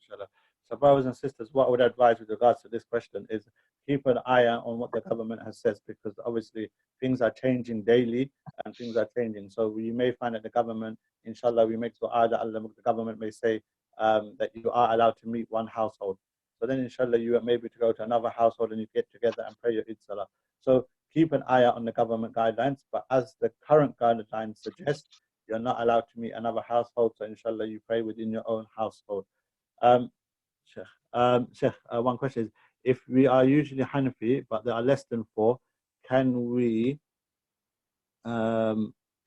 Speaker 1: Inshallah. So, brothers and sisters, what I would advise with regards to this question is keep an eye on what the government has said, because obviously things are changing daily and things are changing. So you may find that the government, inshallah, we make dua that the government may say that you are allowed to meet one household. So then, inshallah, you are maybe to go to another household and you get together and pray your Eid Salah. So keep an eye out on the government guidelines. But as the current guidelines suggest, you're not allowed to meet another household. So inshallah, you pray within your own household. Sheikh, one question is, if we are usually Hanafi, but there are less than 4, can we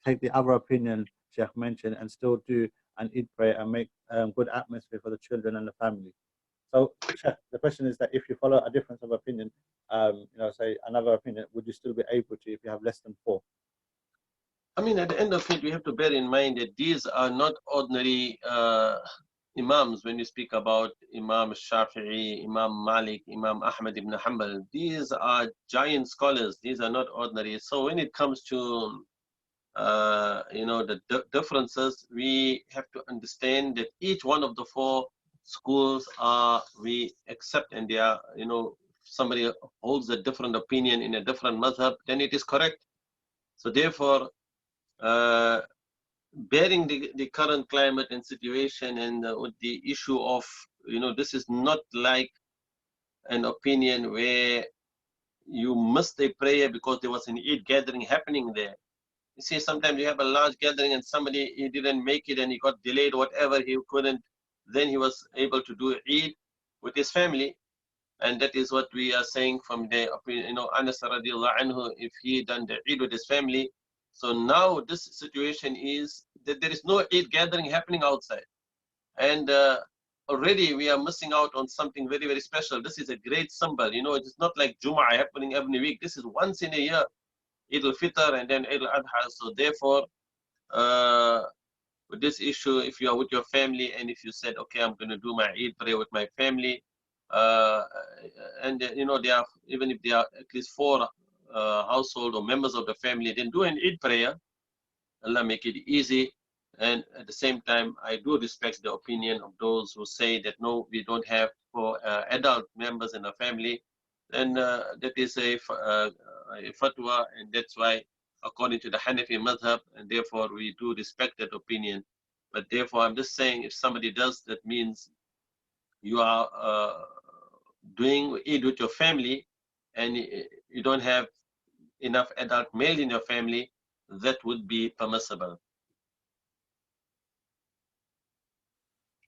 Speaker 1: take the other opinion Sheikh mentioned and still do an Eid prayer and make good atmosphere for the children and the family? So, Sheikh, the question is that if you follow a difference of opinion, say another opinion, would you still be able to if you have less than 4?
Speaker 2: I mean, at the end of it, we have to bear in mind that these are not ordinary Imams. When you speak about Imam Shafi'i, Imam Malik, Imam Ahmad ibn Hanbal, these are giant scholars. These are not ordinary. So when it comes to the differences, we have to understand that each one of the 4 schools we accept, and they are, somebody holds a different opinion in a different madhab, then it is correct. So therefore, bearing the current climate and situation, and with the issue of, this is not like an opinion where you missed a prayer because there was an Eid gathering happening there. You see, sometimes you have a large gathering and somebody, he didn't make it and he got delayed, whatever, he couldn't, then he was able to do Eid. with his family. And that is what we are saying from the, Anas radiallahu anhu, if he done the Eid with his family. So now this situation is that there is no Eid gathering happening outside. And already we are missing out on something very, very special. This is a great symbol. It's not like Jum'ah happening every week. This is once in a year, Eid al-Fitr and then Eid al-Adha. So therefore, with this issue, if you are with your family and if you said, okay, I'm going to do my Eid prayer with my family, and they are, even if they are at least 4 household or members of the family, then do an Eid prayer. Allah make it easy. And at the same time, I do respect the opinion of those who say that no, we don't have for adult members in the family. Then that is a fatwa, and that's why, according to the Hanafi madhab, and therefore we do respect that opinion. But therefore, I'm just saying, if somebody does, that means you are doing Eid with your family, and you don't have enough adult male in your family, that would be permissible.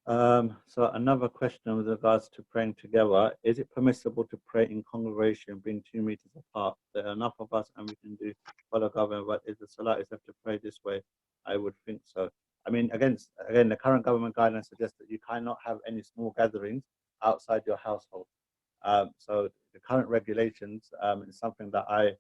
Speaker 1: So another question with regards to praying together: is it permissible to pray in congregation being 2 meters apart? There are enough of us, and we can do follow government. But is the salah is have to pray this way? I would think so. I mean, again, the current government guidelines suggest that you cannot have any small gatherings outside your household. So the current regulations is something that I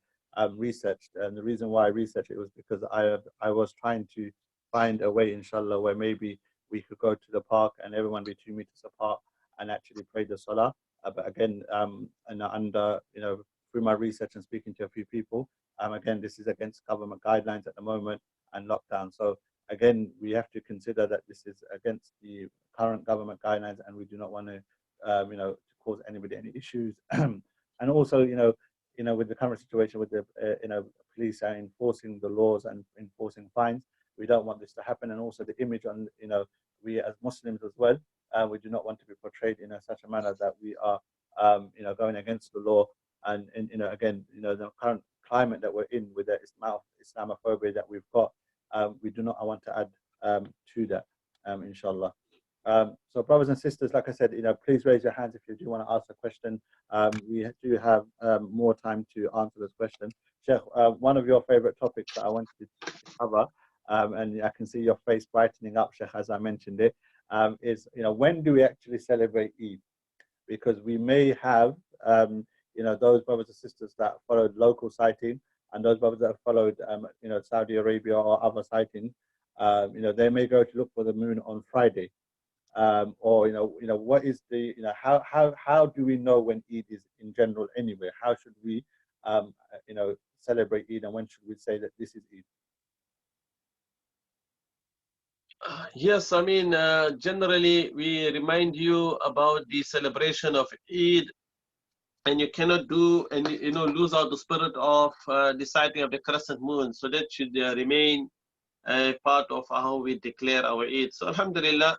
Speaker 1: researched, and the reason why I researched it was because I was trying to find a way, inshallah, where maybe we could go to the park and everyone be 2 meters apart and actually pray the salah. But again, and under through my research and speaking to a few people, again, this is against government guidelines at the moment and lockdown. So again, we have to consider that this is against the current government guidelines, and we do not want to, to cause anybody any issues. And also, with the current situation with the, police are enforcing the laws and enforcing fines, we don't want this to happen. And also the image on, we as Muslims as well, we do not want to be portrayed in such a manner that we are, going against the law. And again, the current climate that we're in with the Islamophobia that we've got, we do not want to add to that, inshallah. So brothers and sisters, like I said, please raise your hands if you do want to ask a question. We do have more time to answer this question. Sheikh, one of your favorite topics that I wanted to cover, and I can see your face brightening up, Sheikh, as I mentioned it, is, when do we actually celebrate Eid? Because we may have, those brothers and sisters that followed local sighting, and those brothers that followed, Saudi Arabia or other sightings, they may go to look for the moon on Friday. Or what is the how do we know when Eid is in general anyway? How should we celebrate Eid, and when should we say that this is Eid?
Speaker 2: Yes, I mean, generally we remind you about the celebration of Eid, and you cannot do and lose out the spirit of the sighting of the crescent moon. So that should remain a part of how we declare our Eid. So alhamdulillah,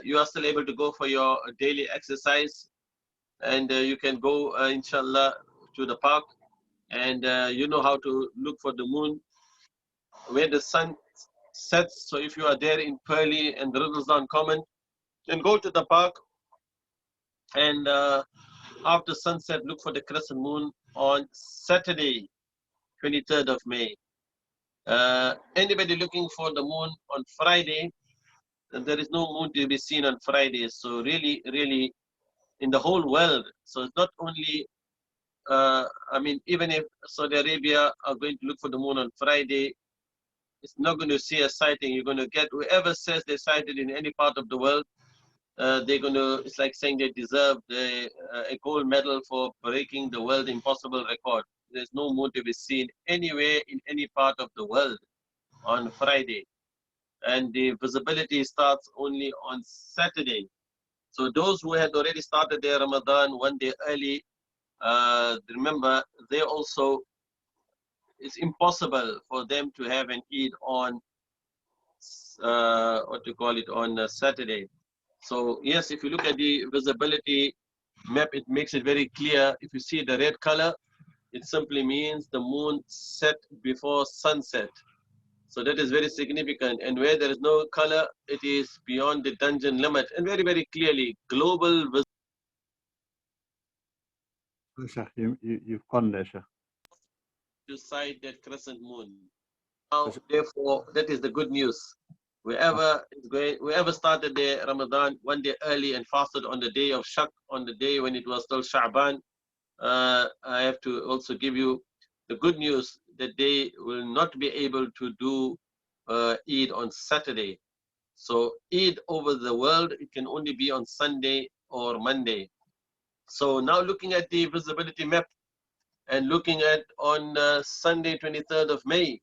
Speaker 2: you are still able to go for your daily exercise, and you can go inshallah to the park, and you know how to look for the moon where the sun sets. So if you are there in Pearly and Riddlesdown Common, then go to the park, and after sunset look for the crescent moon on Saturday, 23rd of May. Anybody looking for the moon on Friday, there is no moon to be seen on Friday. So really, really, in the whole world, so it's not only, I mean, even if Saudi Arabia are going to look for the moon on Friday, it's not going to see a sighting. You're going to get whoever says they sighted in any part of the world, they're going to, it's like saying they deserve a gold medal for breaking the world impossible record. There's no moon to be seen anywhere in any part of the world on Friday. And the visibility starts only on Saturday. So those who had already started their Ramadan one day early, remember, they also, it's impossible for them to have an Eid on, on Saturday. So yes, if you look at the visibility map, it makes it very clear. If you see the red color, it simply means the moon set before sunset. So that is very significant. And where there is no color, it is beyond the dungeon limit. And very, very clearly, global visibility.
Speaker 1: Sheikh, you've gone there, Sheikh.
Speaker 2: To sight that crescent moon. Now, therefore, that is the good news. Whoever started their Ramadan one day early and fasted on the day of Shak, on the day when it was still Sha'ban, I have to also give you the good news that they will not be able to do Eid on Saturday. So Eid over the world, it can only be on Sunday or Monday. So now looking at the visibility map and looking at on Sunday 23rd of May,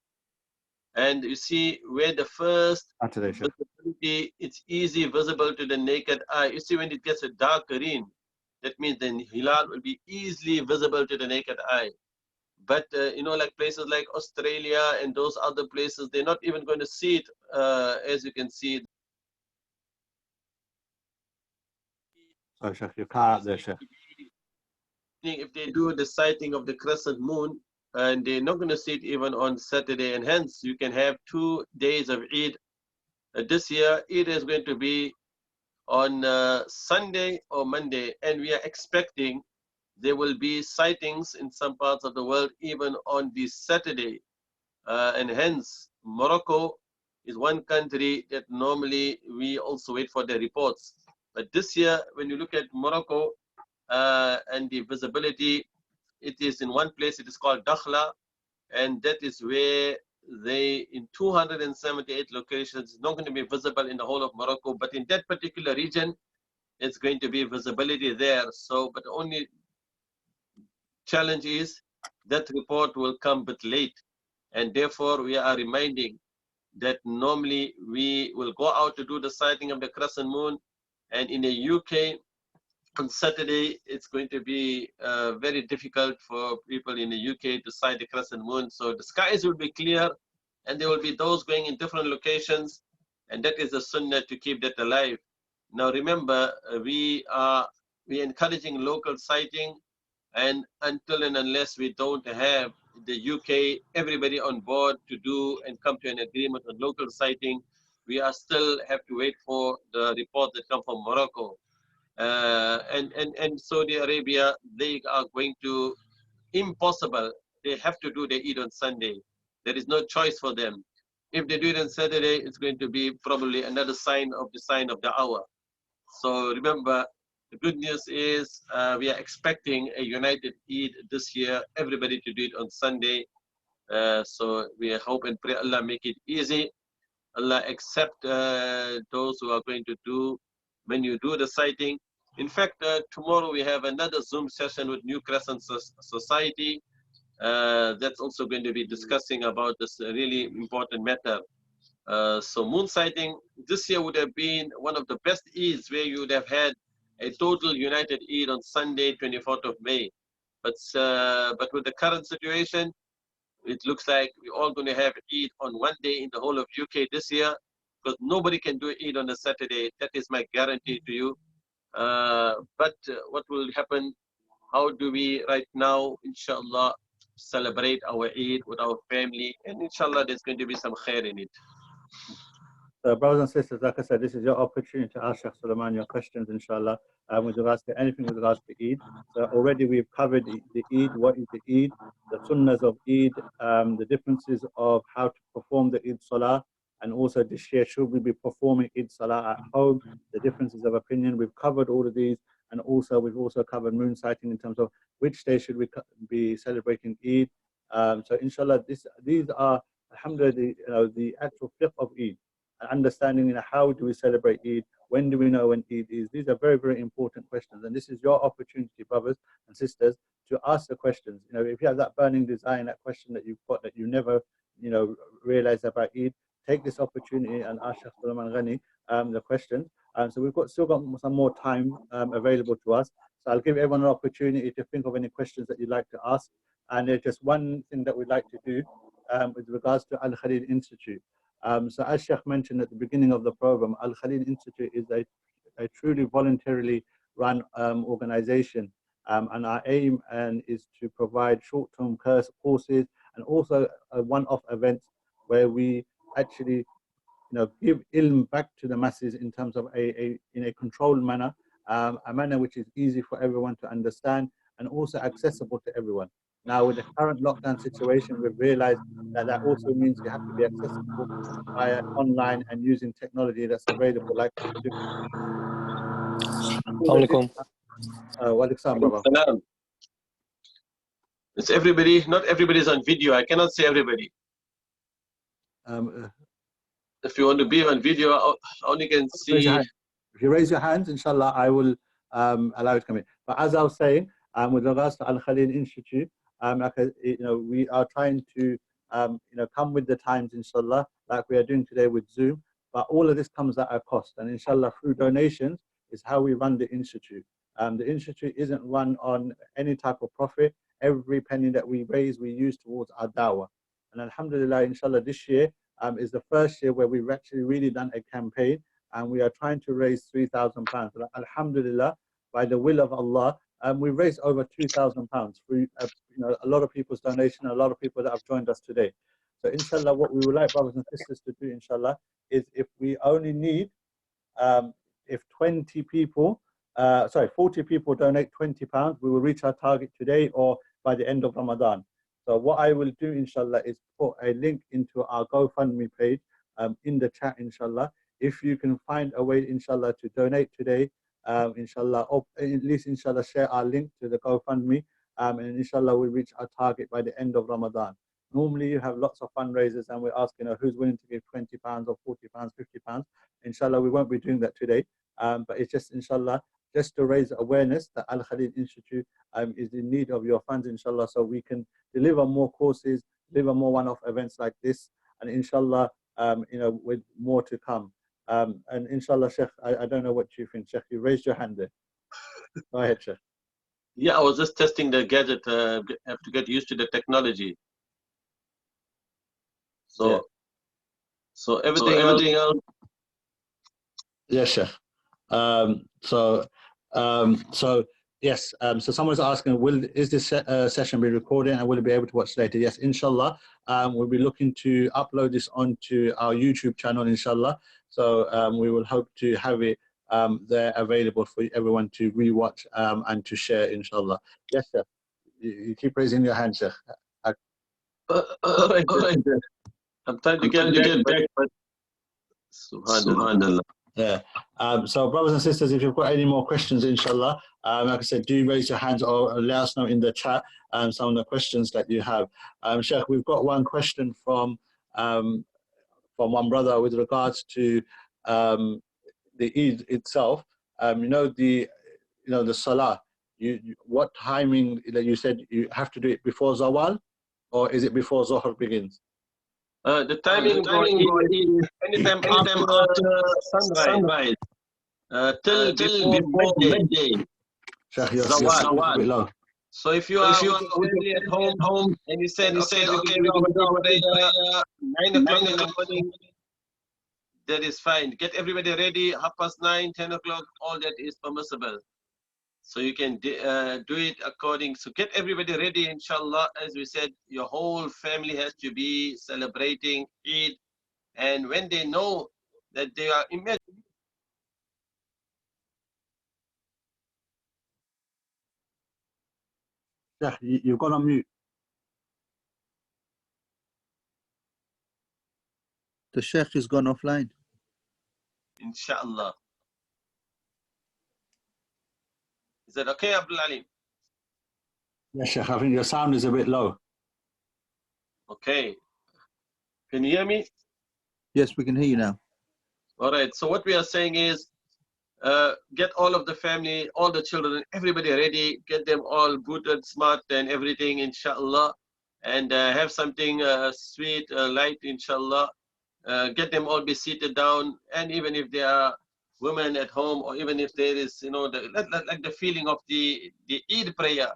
Speaker 2: and you see where the first
Speaker 1: Saturday, Sheikh.
Speaker 2: visibility, it's easy visible to the naked eye. You see when it gets a dark green, that means the hilal will be easily visible to the naked eye. But you know, like places like Australia and those other places, they're not even going to see it, as you can see.
Speaker 1: So, Sheikh, you can't there, Sheikh.
Speaker 2: If they do the sighting of the crescent moon, and they're not going to see it even on Saturday, and hence you can have 2 days of Eid. This year, Eid is going to be on Sunday or Monday, and we are expecting there will be sightings in some parts of the world even on this Saturday. And hence, Morocco is one country that normally we also wait for the reports. But this year, when you look at Morocco and the visibility, it is in one place, it is called Dakhla, and that is where they, in 278 locations, it's not going to be visible in the whole of Morocco, but in that particular region, it's going to be visibility there. So, but the only challenge is that report will come but late. And therefore, we are reminding that normally we will go out to do the sighting of the crescent moon. And in the UK, on Saturday, it's going to be very difficult for people in the UK to sight the crescent moon. So the skies will be clear, and there will be those going in different locations. And that is the sunnah to keep that alive. Now remember, we are encouraging local sighting, and until and unless we don't have the UK, everybody on board to do and come to an agreement on local sighting, we are still have to wait for the reports that come from Morocco. And Saudi Arabia, they are going to, impossible, they have to do the Eid on Sunday. There is no choice for them. If they do it on Saturday, it's going to be probably another sign of the hour. So remember, the good news is we are expecting a united Eid this year, everybody to do it on Sunday. So we hope and pray Allah make it easy. Allah accept those who are going to do, when you do the sighting. In fact, tomorrow we have another Zoom session with New Crescent Society. That's also going to be discussing about this really important matter. So moon sighting this year would have been one of the best Eids, where you would have had a total united Eid on Sunday, 24th of May. But with the current situation, it looks like we're all going to have Eid on one day in the whole of UK this year, because nobody can do Eid on a Saturday. That is my guarantee to you. But what will happen? How do we right now, inshallah, celebrate our Eid with our family? And inshallah, there's going to be some khair in it.
Speaker 1: So, brothers and sisters, like I said, this is your opportunity to ask Sheikh Sulaiman your questions, inshallah, with regards to anything with regards to Eid. So already we've covered the Eid, what is the Eid, the sunnahs of Eid, the differences of how to perform the Eid Salah, and also this year, should we be performing Eid Salah at home, the differences of opinion. We've covered all of these, and also we've also covered moon sighting in terms of which day should we be celebrating Eid. So inshallah, these are, alhamdulillah, the actual fiqh of Eid. Understanding, how do we celebrate Eid? When do we know when Eid is? These are very, very important questions. And this is your opportunity, brothers and sisters, to ask the questions. If you have that burning desire, that question that you've got that you never, realized about Eid, take this opportunity and ask Sheikh Sulaiman Ghani the questions. So we've still got some more time available to us. So I'll give everyone an opportunity to think of any questions that you'd like to ask. And there's just one thing that we'd like to do with regards to Al-Khaleel Institute. So as Sheikh mentioned at the beginning of the program, Al-Khaleel Institute is a truly voluntarily run organization. And our aim is to provide short-term courses and also one-off events where we actually give ilm back to the masses in terms of in a controlled manner, a manner which is easy for everyone to understand, and also accessible to everyone. Now, with the current lockdown situation, we've realized that that also means we have to be accessible via online and using technology that's available, like what we're doing. Welcome, brother.
Speaker 2: Salam. It's everybody, not everybody is on video. I cannot see everybody. If you want to be on video, I only can see.
Speaker 1: If you raise your hands, inshallah, I will allow you to come in. But as I was saying, with regards to Al-Khaleel Institute, we are trying to come with the times, inshallah, like we are doing today with Zoom. But all of this comes at a cost, and inshallah, through donations is how we run the institute. The institute isn't run on any type of profit. Every penny that we raise, we use towards our dawah. And alhamdulillah, inshallah, this year is the first year where we've actually really done a campaign, and we are trying to raise £3,000. Alhamdulillah, by the will of Allah, we've raised over £2,000 through a lot of people's donation, a lot of people that have joined us today. So inshallah, what we would like brothers and sisters to do, inshallah, is if we only need, if 40 people donate £20, we will reach our target today or by the end of Ramadan. So what I will do, inshallah, is put a link into our GoFundMe page in the chat, inshallah. If you can find a way, inshallah, to donate today, inshallah, or at least, inshallah, share our link to the GoFundMe, and inshallah, we'll reach our target by the end of Ramadan. Normally, you have lots of fundraisers, and we're asking, who's willing to give £20 or £40, £50. Inshallah, we won't be doing that today, but it's just, inshallah, just to raise awareness that Al-Khaleel Institute is in need of your funds, inshallah, so we can deliver more courses, deliver more one-off events like this, and inshallah, with more to come. And inshallah, Sheikh, I don't know what you think, Sheikh. You raised your hand there. Go ahead, Sheikh.
Speaker 2: Yeah, I was just testing the gadget. Have to get used to the technology. So, yeah. So everything else.
Speaker 1: Yes, Sheikh. Yes. So someone's asking, is this session be recorded and will it be able to watch later? Yes, inshallah. We'll be looking to upload this onto our YouTube channel, inshallah. So we will hope to have it there available for everyone to rewatch and to share, inshallah. Yes, sir. You keep raising your hand, sir.
Speaker 2: All right. I'm trying to get back, but subhanallah.
Speaker 1: Yeah. So brothers and sisters, if you've got any more questions, inshallah, like I said, do raise your hands or let us know in the chat some of the questions that you have. Sheikh, we've got one question from one brother with regards to the Eid itself. The Salah. What timing that you said you have to do it before Zawal, or is it before Zohar begins?
Speaker 2: The timing is anytime after sunrise till before midday.
Speaker 1: Zawal.
Speaker 2: So if you are with at home and you said, okay, we will do prayer 9 o'clock in the morning, that is fine. Get everybody ready, 9:30, 10 o'clock, all that is permissible. So you can do it according. So get everybody ready, inshallah. As we said, your whole family has to be celebrating Eid. And when they know that they are
Speaker 1: Yeah, you've got on mute.
Speaker 4: The Sheikh has gone offline.
Speaker 2: Inshallah. Is that okay, Abdul Alim?
Speaker 1: Yes, Sheikh, I think your sound is a bit low.
Speaker 2: Okay. Can you hear me?
Speaker 4: Yes, we can hear you now.
Speaker 2: All right. So what we are saying is, get all of the family, all the children, everybody ready. Get them all booted, smart, and everything, inshallah. And have something sweet, light, inshallah. Get them all be seated down. And even if they are women at home, or even if there is, like the feeling of the Eid prayer,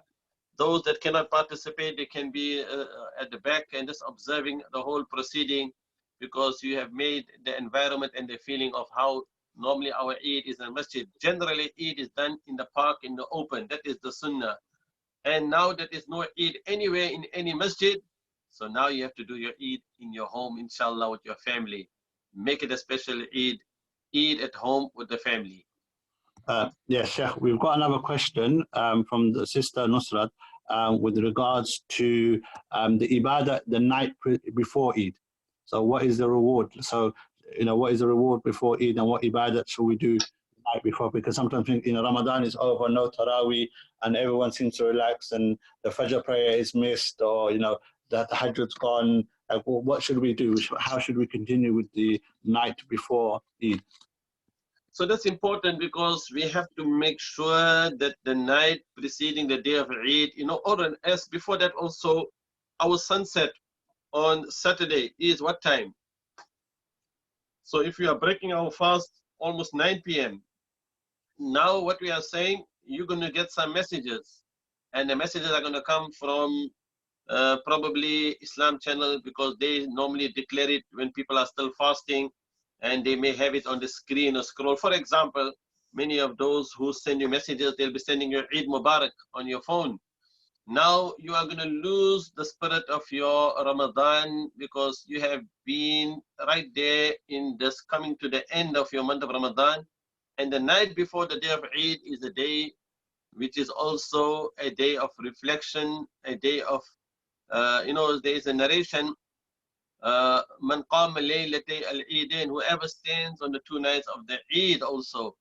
Speaker 2: those that cannot participate, they can be at the back and just observing the whole proceeding, because you have made the environment and the feeling of how normally our Eid is in masjid. Generally, Eid is done in the park, in the open. That is the sunnah. And now that is no Eid anywhere in any masjid, so now you have to do your Eid in your home, inshallah, with your family. Make it a special Eid at home with the family.
Speaker 1: Yeah, Sheikh, we've got another question from the sister Nusrat with regards to the ibadah the night before Eid. So what is the reward? So, what is the reward before Eid and what ibadah should we do the night before? Because sometimes, Ramadan is over, no Taraweeh, and everyone seems to relax and the Fajr prayer is missed, or, the Tahajjud's gone. Like, what should we do? How should we continue with the night before Eid?
Speaker 2: So that's important because we have to make sure that the night preceding the day of Eid, or as before that also, our sunset on Saturday is what time? So if we are breaking our fast almost 9 p.m., now what we are saying, you're going to get some messages. And the messages are going to come from probably Islam channel, because they normally declare it when people are still fasting, and they may have it on the screen or scroll. For example, many of those who send you messages, they'll be sending you Eid Mubarak on your phone. Now you are going to lose the spirit of your Ramadan, because you have been right there in this coming to the end of your month of Ramadan. And the night before the day of Eid is a day which is also a day of reflection, a day of, there is a narration, Man qama laylatay al-Eidain, whoever stands on the 2 nights of the Eid also,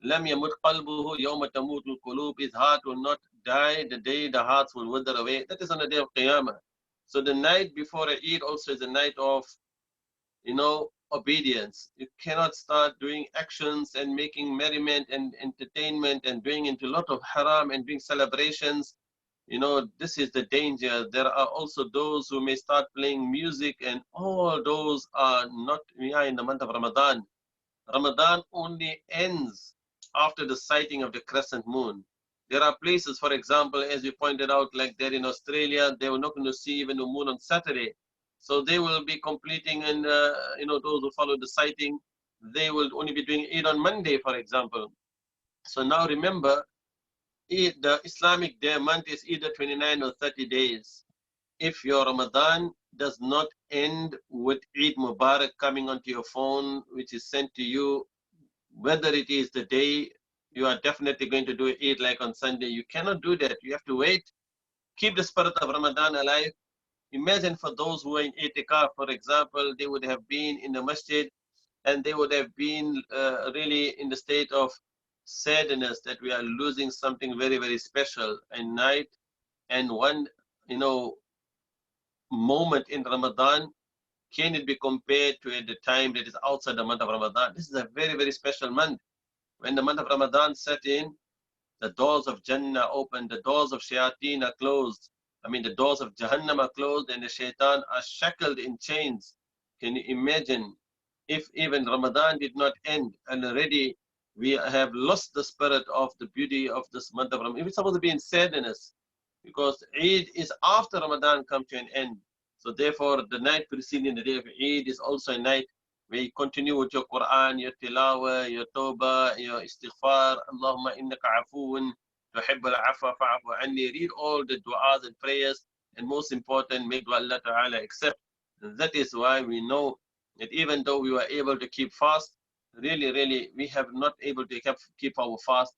Speaker 2: lam yamut qalbuhu yawma tamutul qulub, his heart will not die the day the hearts will wither away. That is on the day of Qiyamah. So the night before Eid also is a night of, obedience. You cannot start doing actions and making merriment and entertainment and doing into a lot of haram and doing celebrations. This is the danger. There are also those who may start playing music, and all those are not, we are in the month of Ramadan. Ramadan only ends after the sighting of the crescent moon. There are places, for example, as you pointed out, like there in Australia, they were not going to see even the moon on Saturday. So they will be completing, and those who follow the sighting, they will only be doing Eid on Monday, for example. So now remember, the Islamic day month is either 29 or 30 days. If your Ramadan does not end with Eid Mubarak coming onto your phone, which is sent to you, whether it is the day you are definitely going to do Eid like on Sunday, you cannot do that. You have to wait. Keep the spirit of Ramadan alive. Imagine for those who are in itikaf, for example, they would have been in the masjid, and they would have been really in the state of sadness that we are losing something very, very special, a night and one, moment in Ramadan. Can it be compared to the time that is outside the month of Ramadan? This is a very, very special month. When the month of Ramadan set in, the doors of Jannah open, the doors of Shayateen are closed. The doors of Jahannam are closed, and the Shaitan are shackled in chains. Can you imagine if even Ramadan did not end, and already we have lost the spirit of the beauty of this month of Ramadan? It's supposed to be in sadness, because Eid is after Ramadan come to an end. So therefore, the night preceding the day of Eid is also a night where you continue with your Quran, your tilawah, your tawbah, your istighfar. Allahumma innaka afoon tuhibbul afwa fa'afu anni. Read all the du'as and prayers, and most important, make dua Allah Ta'ala accept. And that is why we know that even though we were able to keep fast, really, really, we have not able to keep our fast,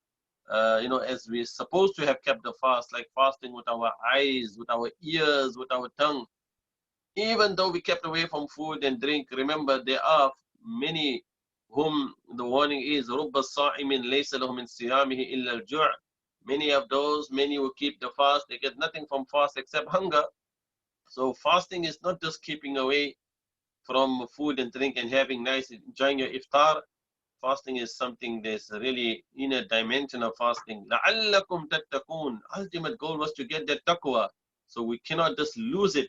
Speaker 2: as we're supposed to have kept the fast, like fasting with our eyes, with our ears, with our tongue. Even though we kept away from food and drink, remember there are many whom the warning is رُبَّ الصَّائِمٍ لَيْسَ لَهُ مِنْ صِيَامِهِ إِلَّا الْجُوعِ. Many who keep the fast, they get nothing from fast except hunger. So fasting is not just keeping away from food and drink and having nice, enjoying your iftar. Fasting is something that's really in a dimension of fasting. لَعَلَّكُمْ تَتَّقُونَ. Ultimate goal was to get that taqwa. So we cannot just lose it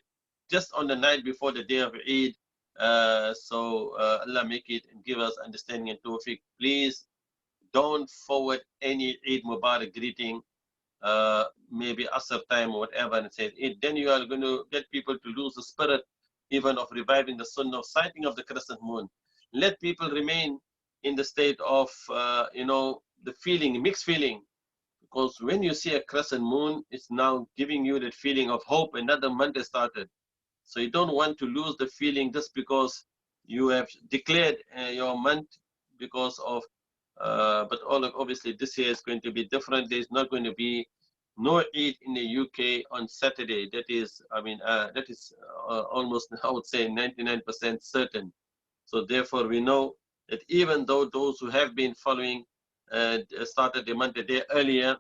Speaker 2: just on the night before the day of Eid. Allah make it and give us understanding and tawfiq. Please don't forward any Eid Mubarak greeting, maybe Asr time or whatever, and say it. Then you are going to get people to lose the spirit even of reviving the sunnah of sighting of the crescent moon. Let people remain in the state of, the feeling, mixed feeling. Because when you see a crescent moon, it's now giving you that feeling of hope. Another month has started. So you don't want to lose the feeling just because you have declared your month because of But obviously this year is going to be different. There's not going to be no Eid in the UK on Saturday. That is, that is almost, I would say, 99% certain. So therefore, we know that even though those who have been following started the month a day earlier,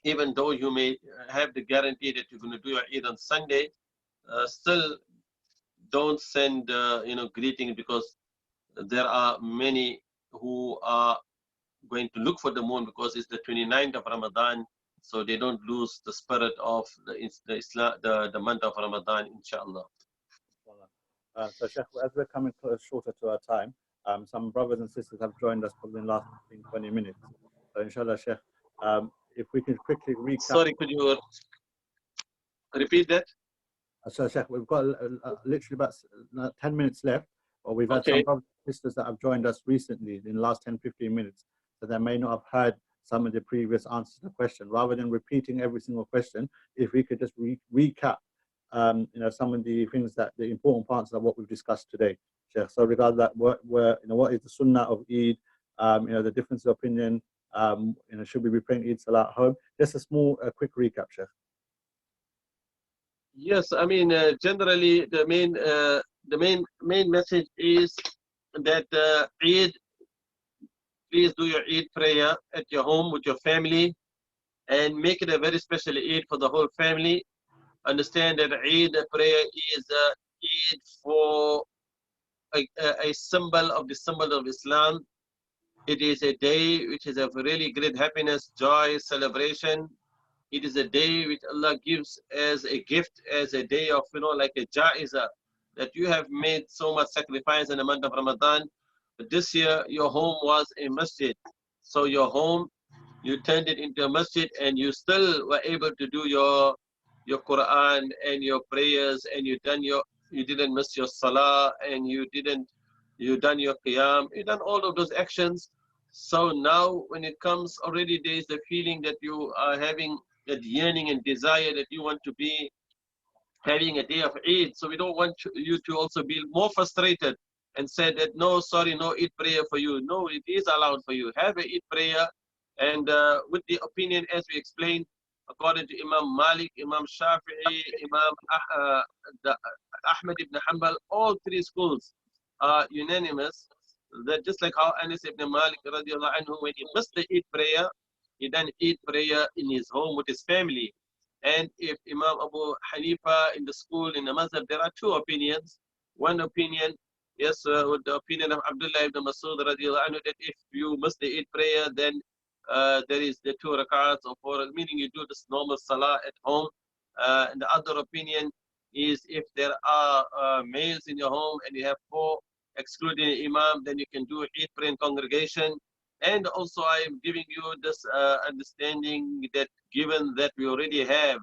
Speaker 2: even though you may have the guarantee that you're going to do your Eid on Sunday, still don't send greetings, because there are many who are going to look for the moon because it's the 29th of Ramadan, so they don't lose the spirit of the month of Ramadan, inshallah.
Speaker 1: So Sheikh, as we're coming shorter to our time, some brothers and sisters have joined us probably in the last 15, 20 minutes. So inshallah, Sheikh, if we can quickly recap.
Speaker 2: Sorry, could you repeat that?
Speaker 1: So Sheikh, we've got literally about 10 minutes left, or we've had some brothers and sisters that have joined us recently in the last 10, 15 minutes, so they may not have heard some of the previous answers to the question. Rather than repeating every single question, if we could just recap some of the things, that the important parts of what we've discussed today, Sheikh. So regarding that, what is the sunnah of Eid, the difference of opinion, should we be praying Eid Salah at home? Just a small, quick recap, Sheikh.
Speaker 2: Yes, generally the main message is that Eid, please do your Eid prayer at your home with your family, and make it a very special Eid for the whole family. Understand that Eid prayer is Eid for a symbol of Islam. It is a day which is of really great happiness, joy, celebration. It is a day which Allah gives as a gift, as a day of, like a ja'iza, that you have made so much sacrifice in the month of Ramadan. But this year, your home was a masjid. So your home, you turned it into a masjid, and you still were able to do your Quran and your prayers, and you didn't miss your salah, and you done your qiyam, you done all of those actions. So now when it comes, already there is the feeling that you are having that yearning and desire that you want to be having a day of Eid. So we don't want you to also be more frustrated and say that, no, sorry, no Eid prayer for you. No, it is allowed for you. Have a Eid prayer, and with the opinion, as we explained, according to Imam Malik, Imam Shafi'i, Ahmad ibn Hanbal, all three schools are unanimous that just like how Anas ibn Malik radiallahu anhu, when he missed the Eid prayer, he done Eid prayer in his home with his family. And if Imam Abu Hanifa in the school, in the mazhab, there are two opinions. One opinion, yes, with the opinion of Abdullah ibn Masud radiallahu anhu, that if you miss the Eid prayer, then there is the 2 rakats or 4, meaning you do this normal salah at home. And the other opinion is if there are males in your home and you have 4, excluding the imam, then you can do Eid prayer in congregation. And also I am giving you this understanding that given that we already have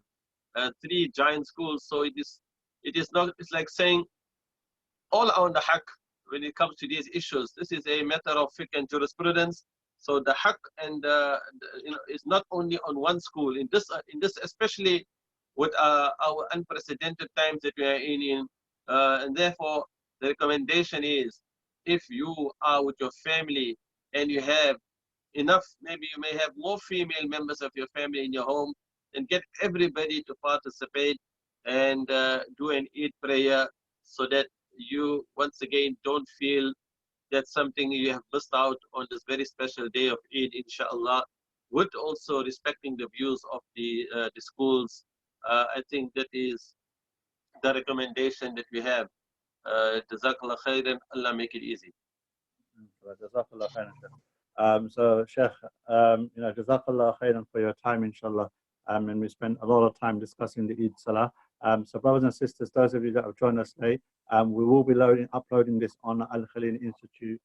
Speaker 2: 3 giant schools, so it is not, it's like saying all on the haqq when it comes to these issues. This is a matter of fiqh and jurisprudence. So the haqq and is not only on one school. In this especially with our unprecedented times that we are in, and therefore the recommendation is, if you are with your family and you have enough, maybe you may have more female members of your family in your home, then get everybody to participate and do an Eid prayer, so that you once again don't feel that's something you have missed out on this very special day of Eid, inshallah, with also respecting the views of the schools. I think that is the recommendation that we have. Jazakallah khairan, Allah make it easy.
Speaker 1: Jazakallah khairan, Sheikh. So Sheikh, Jazakallah khairan for your time, inshallah. And we spent a lot of time discussing the Eid Salah. So brothers and sisters, those of you that have joined us today, we will be uploading this on Al-Khaleel Institute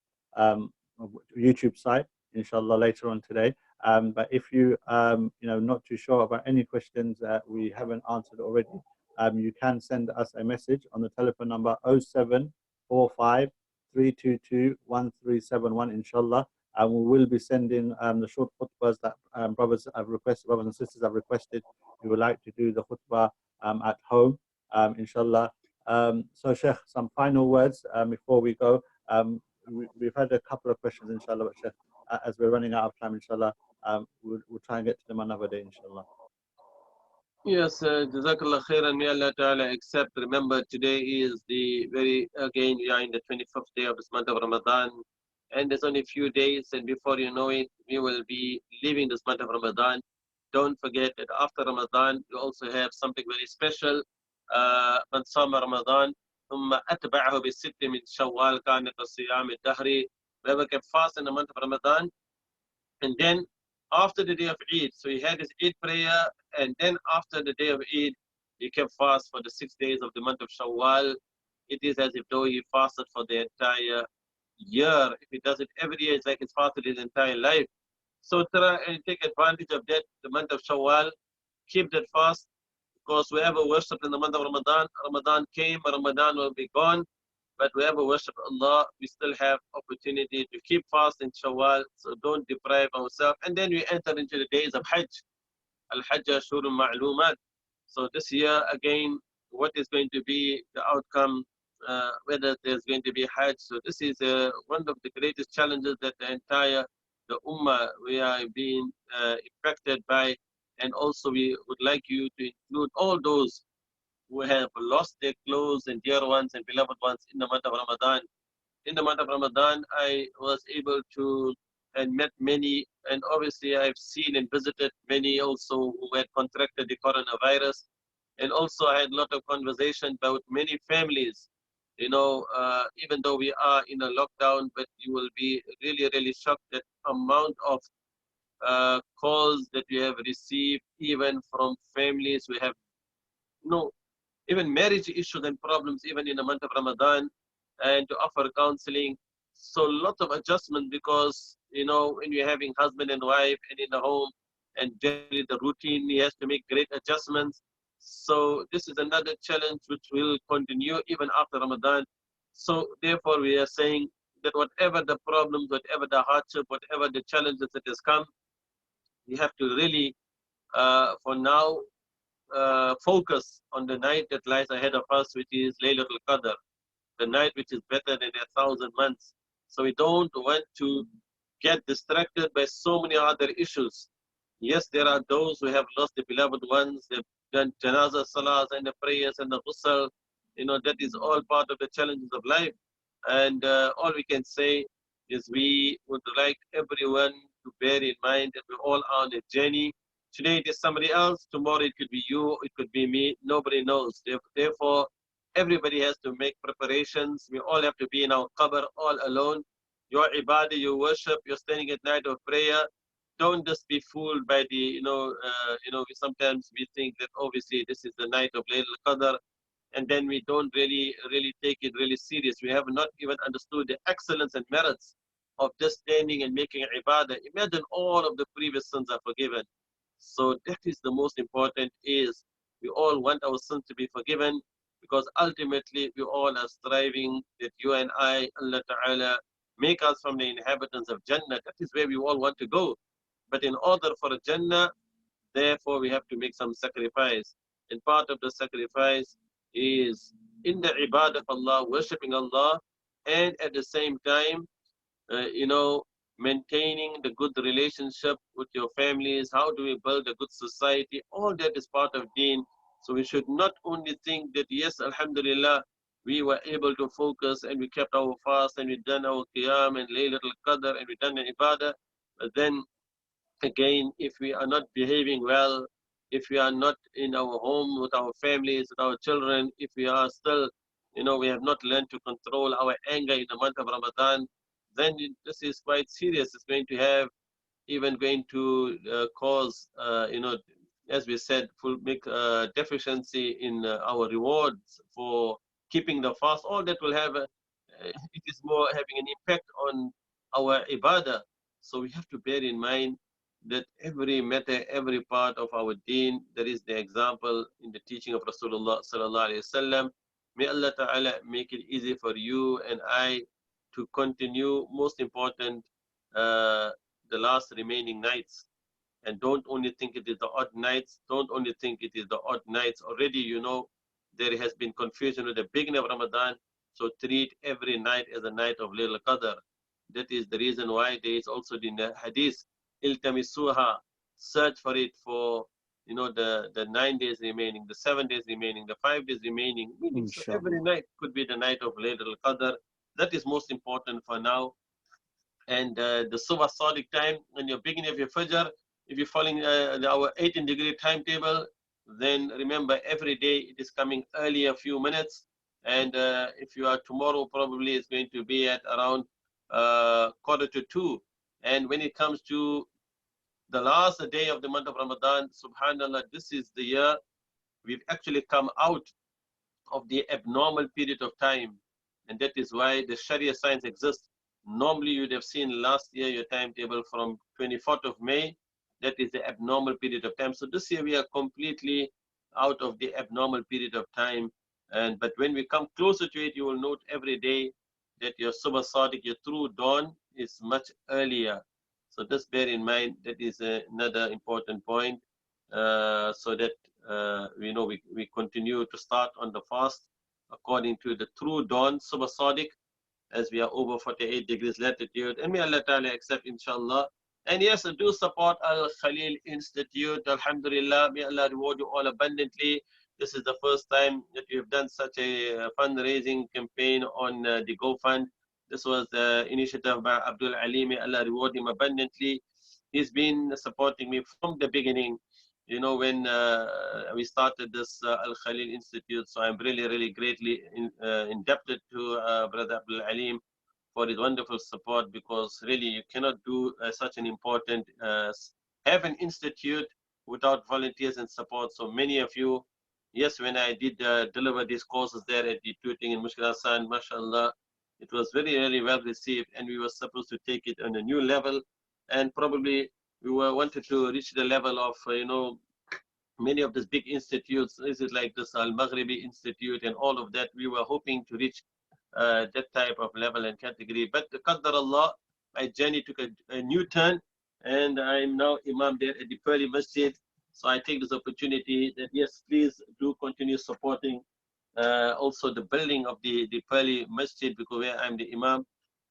Speaker 1: YouTube site, inshallah, later on today. But if you not too sure about any questions that we haven't answered already, you can send us a message on the telephone number 0745 322 1371, inshallah. And we will be sending the short khutbahs that brothers and sisters have requested. We would like to do the khutbah at home, inshallah. So Sheikh, some final words before we go. we've had a couple of questions, inshallah, but Sheikh, as we're running out of time, inshallah, we'll try and get to them another day, inshallah.
Speaker 2: Yes, Jazakallah khairan, may Allah Ta'ala accept. Remember, today is again, we are in the 25th day of this month of Ramadan, and there's only a few days, and before you know it, we will be leaving this month of Ramadan. Don't forget that after Ramadan, we also have something very special. من صام رمضان ثم أتبعه بست من شوال كان كصيام الدهر. Whoever kept fast in the month of Ramadan, and then after the day of Eid, so he had his Eid prayer, and then after the day of Eid, he kept fast for the 6 days of the month of Shawwal. It is as if though he fasted for the entire year. If he does it every year, it's like he's fasted his entire life. So try and take advantage of that, the month of Shawwal. Keep that fast, because whoever worshipped in the month of Ramadan, Ramadan came, Ramadan will be gone. But whoever worship Allah, we still have opportunity to keep fast in Shawwal, so don't deprive ourselves. And then we enter into the days of Hajj. Al-Hajj Ashurun Ma'lumat. So this year, again, what is going to be the outcome, whether there's going to be Hajj. So this is one of the greatest challenges that the Ummah, we are being impacted by. And also we would like you to include all those who have lost their close and dear ones and beloved ones in the month of Ramadan. In the month of Ramadan, I was able to and met many, and obviously I've seen and visited many also who had contracted the coronavirus. And also I had a lot of conversation about many families. You know, even though we are in a lockdown, but you will be really, really shocked at amount of calls that we have received, even from families who have no even marriage issues and problems even in the month of Ramadan, and to offer counseling. So lots of adjustment, because you know when you're having husband and wife and in the home and generally the routine, he has to make great adjustments. So this is another challenge which will continue even after Ramadan. So therefore we are saying that whatever the problems, whatever the hardship, whatever the challenges that has come, we have to really for now focus on the night that lies ahead of us, which is Laylatul Qadr, the night which is better than 1,000 months. So we don't want to get distracted by so many other issues. Yes, there are those who have lost the beloved ones, they've done janazah salahs and the prayers and the ghusl. You know, that is all part of the challenges of life. And all we can say is we would like everyone to bear in mind that we all are on a journey. Today it is somebody else, tomorrow it could be you, it could be me, nobody knows. Therefore, everybody has to make preparations. We all have to be in our qabr all alone. Your ibadah, your worship, you're standing at night of prayer. Don't just be fooled by the, sometimes we think that obviously this is the night of Laylatul Qadr, and then we don't really take it really serious. We have not even understood the excellence and merits of just standing and making ibadah. Imagine all of the previous sins are forgiven. So that is the most important, is we all want our sins to be forgiven, because ultimately we all are striving that you and I, Allah Ta'ala, make us from the inhabitants of Jannah. That is where we all want to go. But in order for a Jannah, therefore we have to make some sacrifice. And part of the sacrifice is in the ibadah of Allah, worshipping Allah, and at the same time, maintaining the good relationship with your families. How do we build a good society? All that is part of deen. So we should not only think that, yes, alhamdulillah, we were able to focus and we kept our fast and we done our qiyam and Laylatul Qadr and we done the ibadah. But then again, if we are not behaving well, if we are not in our home with our families, with our children, if we are still, we have not learned to control our anger in the month of Ramadan, then this is quite serious. It's going to cause, as we said, make deficiency in our rewards for keeping the fast. All that will have, it is more having an impact on our ibadah. So we have to bear in mind that every matter, every part of our deen, there is the example in the teaching of Rasulullah sallallahu alaihi wasallam. May Allah Ta'ala make it easy for you and I to continue, most important, the last remaining nights. And don't only think it is the odd nights. Don't only think it is the odd nights. Already, there has been confusion with the beginning of Ramadan. So treat every night as a night of Laylatul Qadr. That is the reason why there is also the hadith, iltamisuha, search for it for, you know, the 9 days remaining, the 7 days remaining, the 5 days remaining. Meaning, so every night could be the night of Laylatul Qadr. That is most important for now. And the Subh Sadiq time, when you're beginning of your Fajr, if you're following our 18-degree timetable, then remember every day it is coming early a few minutes. And if you are tomorrow, probably it's going to be at around 1:45. And when it comes to the last day of the month of Ramadan, subhanallah, this is the year we've actually come out of the abnormal period of time. And that is why the Sharia signs exist. Normally, you'd have seen last year your timetable from 24th of May. That is the abnormal period of time. So this year we are completely out of the abnormal period of time. But when we come closer to it, you will note every day that your Subh Sadiq, your true dawn, is much earlier. So just bear in mind that is another important point. So that we know we continue to start on the fast according to the true dawn, Subh Sadiq, as we are over 48 degrees latitude. And may Allah Ta'ala accept, inshallah. And yes, do support Al Khaleel Institute. Alhamdulillah, may Allah reward you all abundantly. This is the first time that you have done such a fundraising campaign on the GoFund. This was the initiative by Abdul Ali. May Allah reward him abundantly. He's been supporting me from the beginning, you know, when we started this Al Khaleel Institute. So I'm really, really greatly indebted to Brother Abdul Alim for his wonderful support, because really you cannot do such an important, have an institute without volunteers and support. So many of you, yes, when I did deliver these courses there at the tutoring in Mushkil Hassan, mashallah, it was very, very well received, and we were supposed to take it on a new level, and probably we wanted to reach the level of, you know, many of these big institutes. Is it like this Al-Maghribi Institute and all of that? We were hoping to reach that type of level and category. But Qaddar Allah, my journey took a new turn, and I'm now Imam there at the Pearly Masjid. So I take this opportunity that, yes, please do continue supporting also the building of the Pearly Masjid, because where I'm the Imam.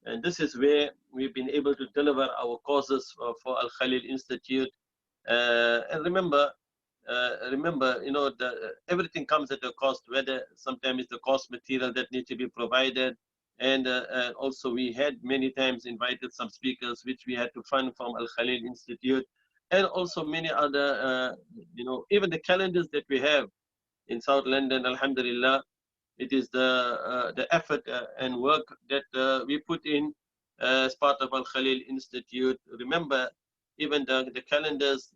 Speaker 2: And this is where we've been able to deliver our courses for Al Khaleel Institute. And remember, you know, everything comes at a cost, whether sometimes it's the cost material that needs to be provided. And also we had many times invited some speakers, which we had to fund from Al Khaleel Institute. And also many other, you know, even the calendars that we have in South London, alhamdulillah, it is the effort and work that we put in as part of Al Khaleel Institute. Remember, even the calendars,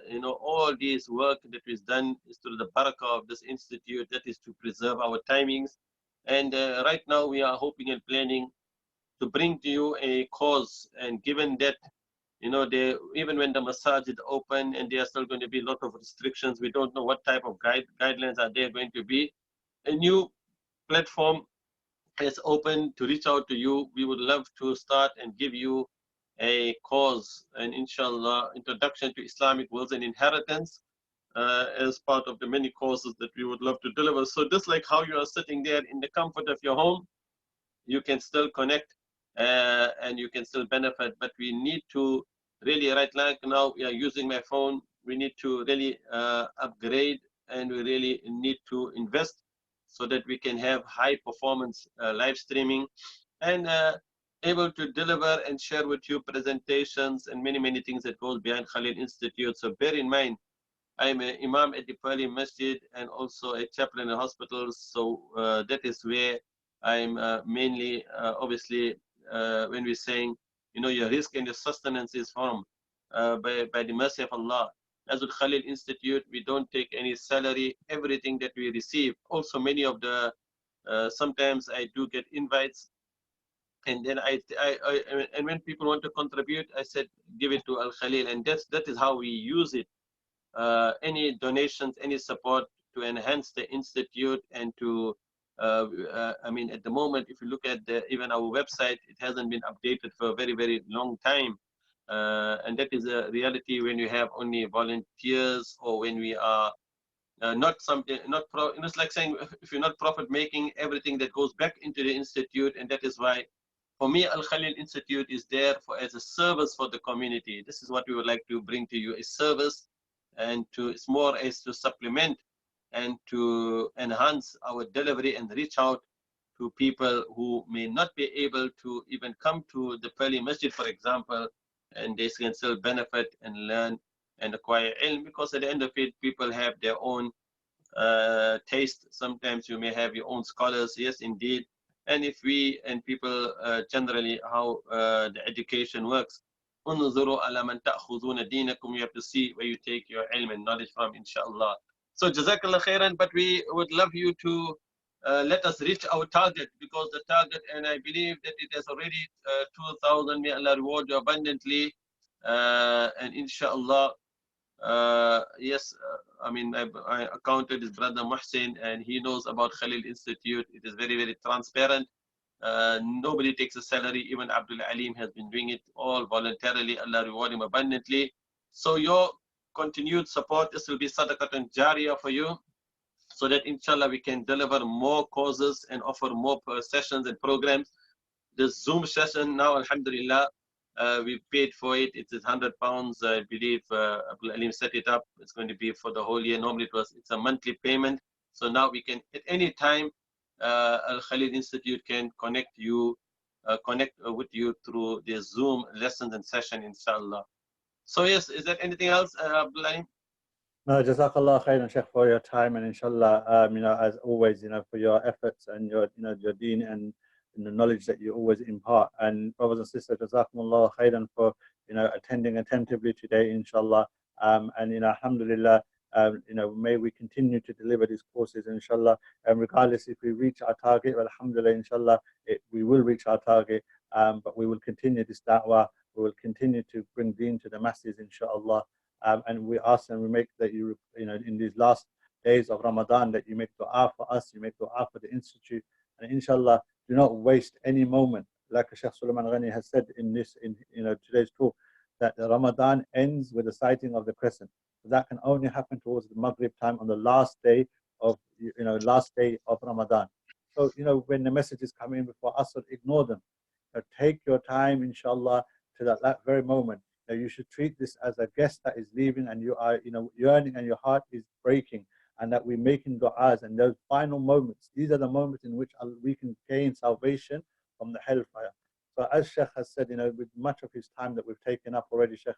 Speaker 2: you know, all this work that is done is through the barakah of this institute, that is to preserve our timings. And right now we are hoping and planning to bring to you a cause. And given that, you know, even when the masajid open and there are still going to be a lot of restrictions, we don't know what type of guidelines are there going to be. A new platform is open to reach out to you. We would love to start and give you a cause, and inshallah, introduction to Islamic wills and inheritance as part of the many courses that we would love to deliver. So just like how you are sitting there in the comfort of your home, you can still connect and you can still benefit. But we need to really, right like now we are using my phone, we need to really upgrade, and we really need to invest so that we can have high performance live streaming and able to deliver and share with you presentations and many, many things that goes behind Khaleel Institute. So bear in mind, I'm an Imam at the Pearly Masjid and also a chaplain in hospitals. So that is where I'm mainly, obviously, when we're saying, you know, your risk and your sustenance is from by the mercy of Allah. As with Khaleel Institute, we don't take any salary. Everything that we receive, also many of the, sometimes I do get invites, and then and when people want to contribute, I said, give it to Al Khaleel, and that is how we use it. Any donations, any support to enhance the institute and to, I mean, at the moment, if you look at even our website, it hasn't been updated for a very, very long time. And that is a reality when you have only volunteers or when we are not something, it's like saying if you're not profit making, everything that goes back into the institute. And that is why, for me, Al Khalil Institute is there for as a service for the community. This is what we would like to bring to you, a service, and to it's more as to supplement and to enhance our delivery and reach out to people who may not be able to even come to the Pearly Masjid, for example, and they can still benefit and learn and acquire ilm, because at the end of it, people have their own taste. Sometimes you may have your own scholars, yes, indeed. And if we and people generally how the education works, انظروا على من تأخذون دينكم, you have to see where you take your ilm and knowledge from, inshallah. So jazakallah khairan, but we would love you to let us reach our target, because the target, and I believe that it has already 2,000, may Allah reward you abundantly, and inshallah. Yes, I mean, I accounted his brother Muhsin, and he knows about Khalil Institute. It is very, very transparent. Nobody takes a salary. Even Abdul Alim has been doing it all voluntarily. Allah reward him abundantly. So your continued support, this will be sadaqatun jariyah for you, so that inshallah we can deliver more courses and offer more sessions and programs. The Zoom session now, alhamdulillah, we paid for it. It is £100. I believe Abdul Alim set it up. It's going to be for the whole year. Normally it's a monthly payment. So now we can, at any time, Al Khalid Institute can connect with you through the Zoom lessons and session, inshallah. So yes, is there anything else, Abdul Alim?
Speaker 1: No, Jazakallah khairan, Sheikh, for your time, and inshallah, as always, for your efforts and your, your deen and the knowledge that you always impart. And brothers and sisters, Jazakumullah khairan for, attending attentively today, inshallah. And, alhamdulillah, may we continue to deliver these courses, inshallah. And regardless if we reach our target, alhamdulillah, inshallah, we will reach our target. But we will continue this da'wah. We will continue to bring deen to the masses, inshallah. And we ask and we make that in these last days of Ramadan, that you make dua for us, you make dua for the Institute, and inshallah, do not waste any moment. Like Sheikh Sulaiman Ghani has said in today's talk, that the Ramadan ends with the sighting of the crescent. So that can only happen towards the Maghrib time on the last day of Ramadan. So when the messages come in before Asr, ignore them. Take your time, inshallah, to that very moment. You should treat this as a guest that is leaving, and you are, yearning, and your heart is breaking, and that we're making du'as, and those final moments, these are the moments in which we can gain salvation from the hellfire. So as Sheikh has said, with much of his time that we've taken up already, Sheikh,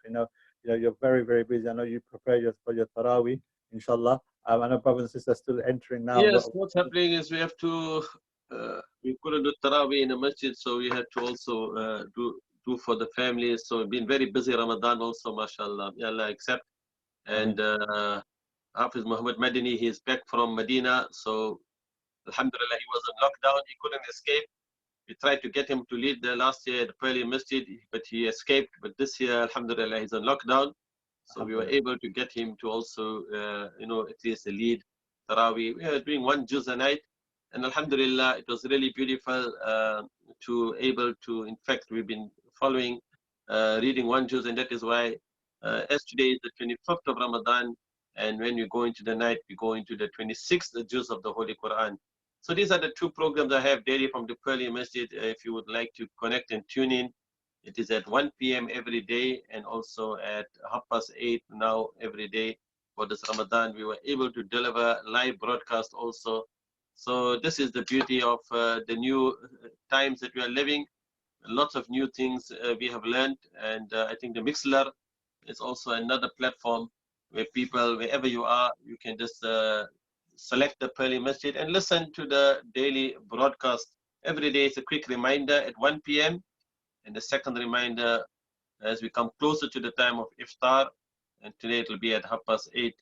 Speaker 1: you're very, very busy. I know you prepare for your Taraweeh, inshallah. I know brothers and sisters are still entering now.
Speaker 2: Yes, what's happening is we have to, we couldn't do Taraweeh in the masjid, so we had to also do for the families. So we've been very busy Ramadan also, mashallah. May Allah accept. And Hafiz Muhammad Madini, he's back from Medina. So alhamdulillah, he was in lockdown. He couldn't escape. We tried to get him to lead the last year at the Pearly Masjid, but he escaped. But this year, alhamdulillah, he's on lockdown. So we were able to get him to also, at least lead Taraweeh. We are doing one juz a night. And alhamdulillah, it was really beautiful to able to, in fact, we've been following, reading one juz, and that is why as today is the 25th of Ramadan, and when we go into the night, we go into the 26th juz of the Holy Quran. So these are the two programs I have daily from the Pearly Masjid. If you would like to connect and tune in, it is at 1 p.m. every day, and also at 8:30 now every day. For this Ramadan, we were able to deliver live broadcast also. So this is the beauty of the new times that we are living. Lots of new things we have learned, and I think the Mixler is also another platform where people, wherever you are, you can just select the Pearly Masjid and listen to the daily broadcast. Every day it's a quick reminder at 1 p.m. and the second reminder as we come closer to the time of Iftar, and today it will be at 8:30,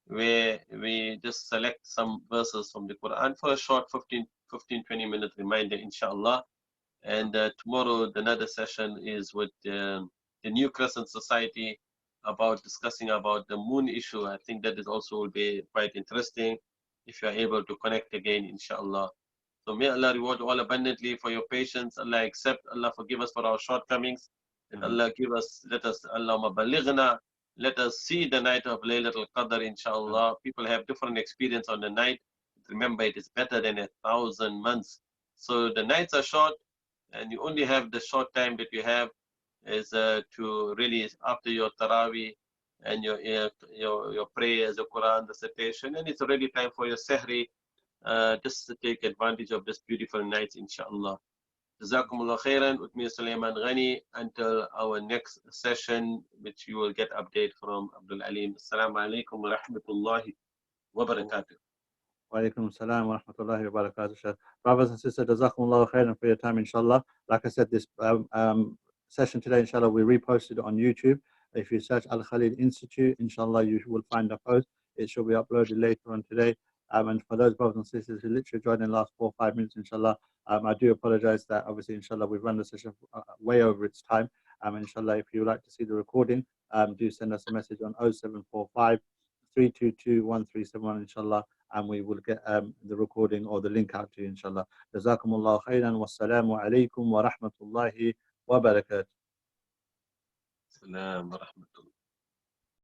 Speaker 2: where we just select some verses from the Quran for a short 15-20 minute reminder, inshallah. And tomorrow, another session is with the New Crescent Society discussing about the moon issue. I think that is also will be quite interesting if you are able to connect again, inshallah. So may Allah reward you all abundantly for your patience. Allah accept. Allah forgive us for our shortcomings. And Allah let us, Allahumma balighna let us see the night of Laylatul Qadr, inshallah. People have different experience on the night. Remember, it is better than 1,000 months. So the nights are short, and you only have the short time that you have is to really, after your Taraweeh and your prayers, your Quran recitation, and it's already time for your Sehri. Just to take advantage of this beautiful night, inshallah. Jazakumullah khairan with me, Sulaiman Ghani, until our next session, which you will get update from Abdul Alim. Assalamu alaikum wa rahmatullahi wa barakatuh.
Speaker 1: Wa alaikum assalam wa rahmatullahi wa barakatuh. Brothers and sisters, Jazakumullah khairan for your time, inshallah. Like I said, this session today, inshallah, we reposted it on YouTube. If you search Al Khaleel Institute, inshallah, you will find the post. It shall be uploaded later on today. And for those brothers and sisters who literally joined in the last 4 or 5 minutes, inshallah, I do apologize that obviously, inshallah, we've run the session way over its time. Inshallah, if you would like to see the recording, do send us a message on 0745 322 1371, inshallah, and we will get the recording or the link out to you, inshallah. Jazakumullah khairan, wassalamu alaikum wa rahmatullahi wa barakatuh.
Speaker 2: Salam wa rahmatullah.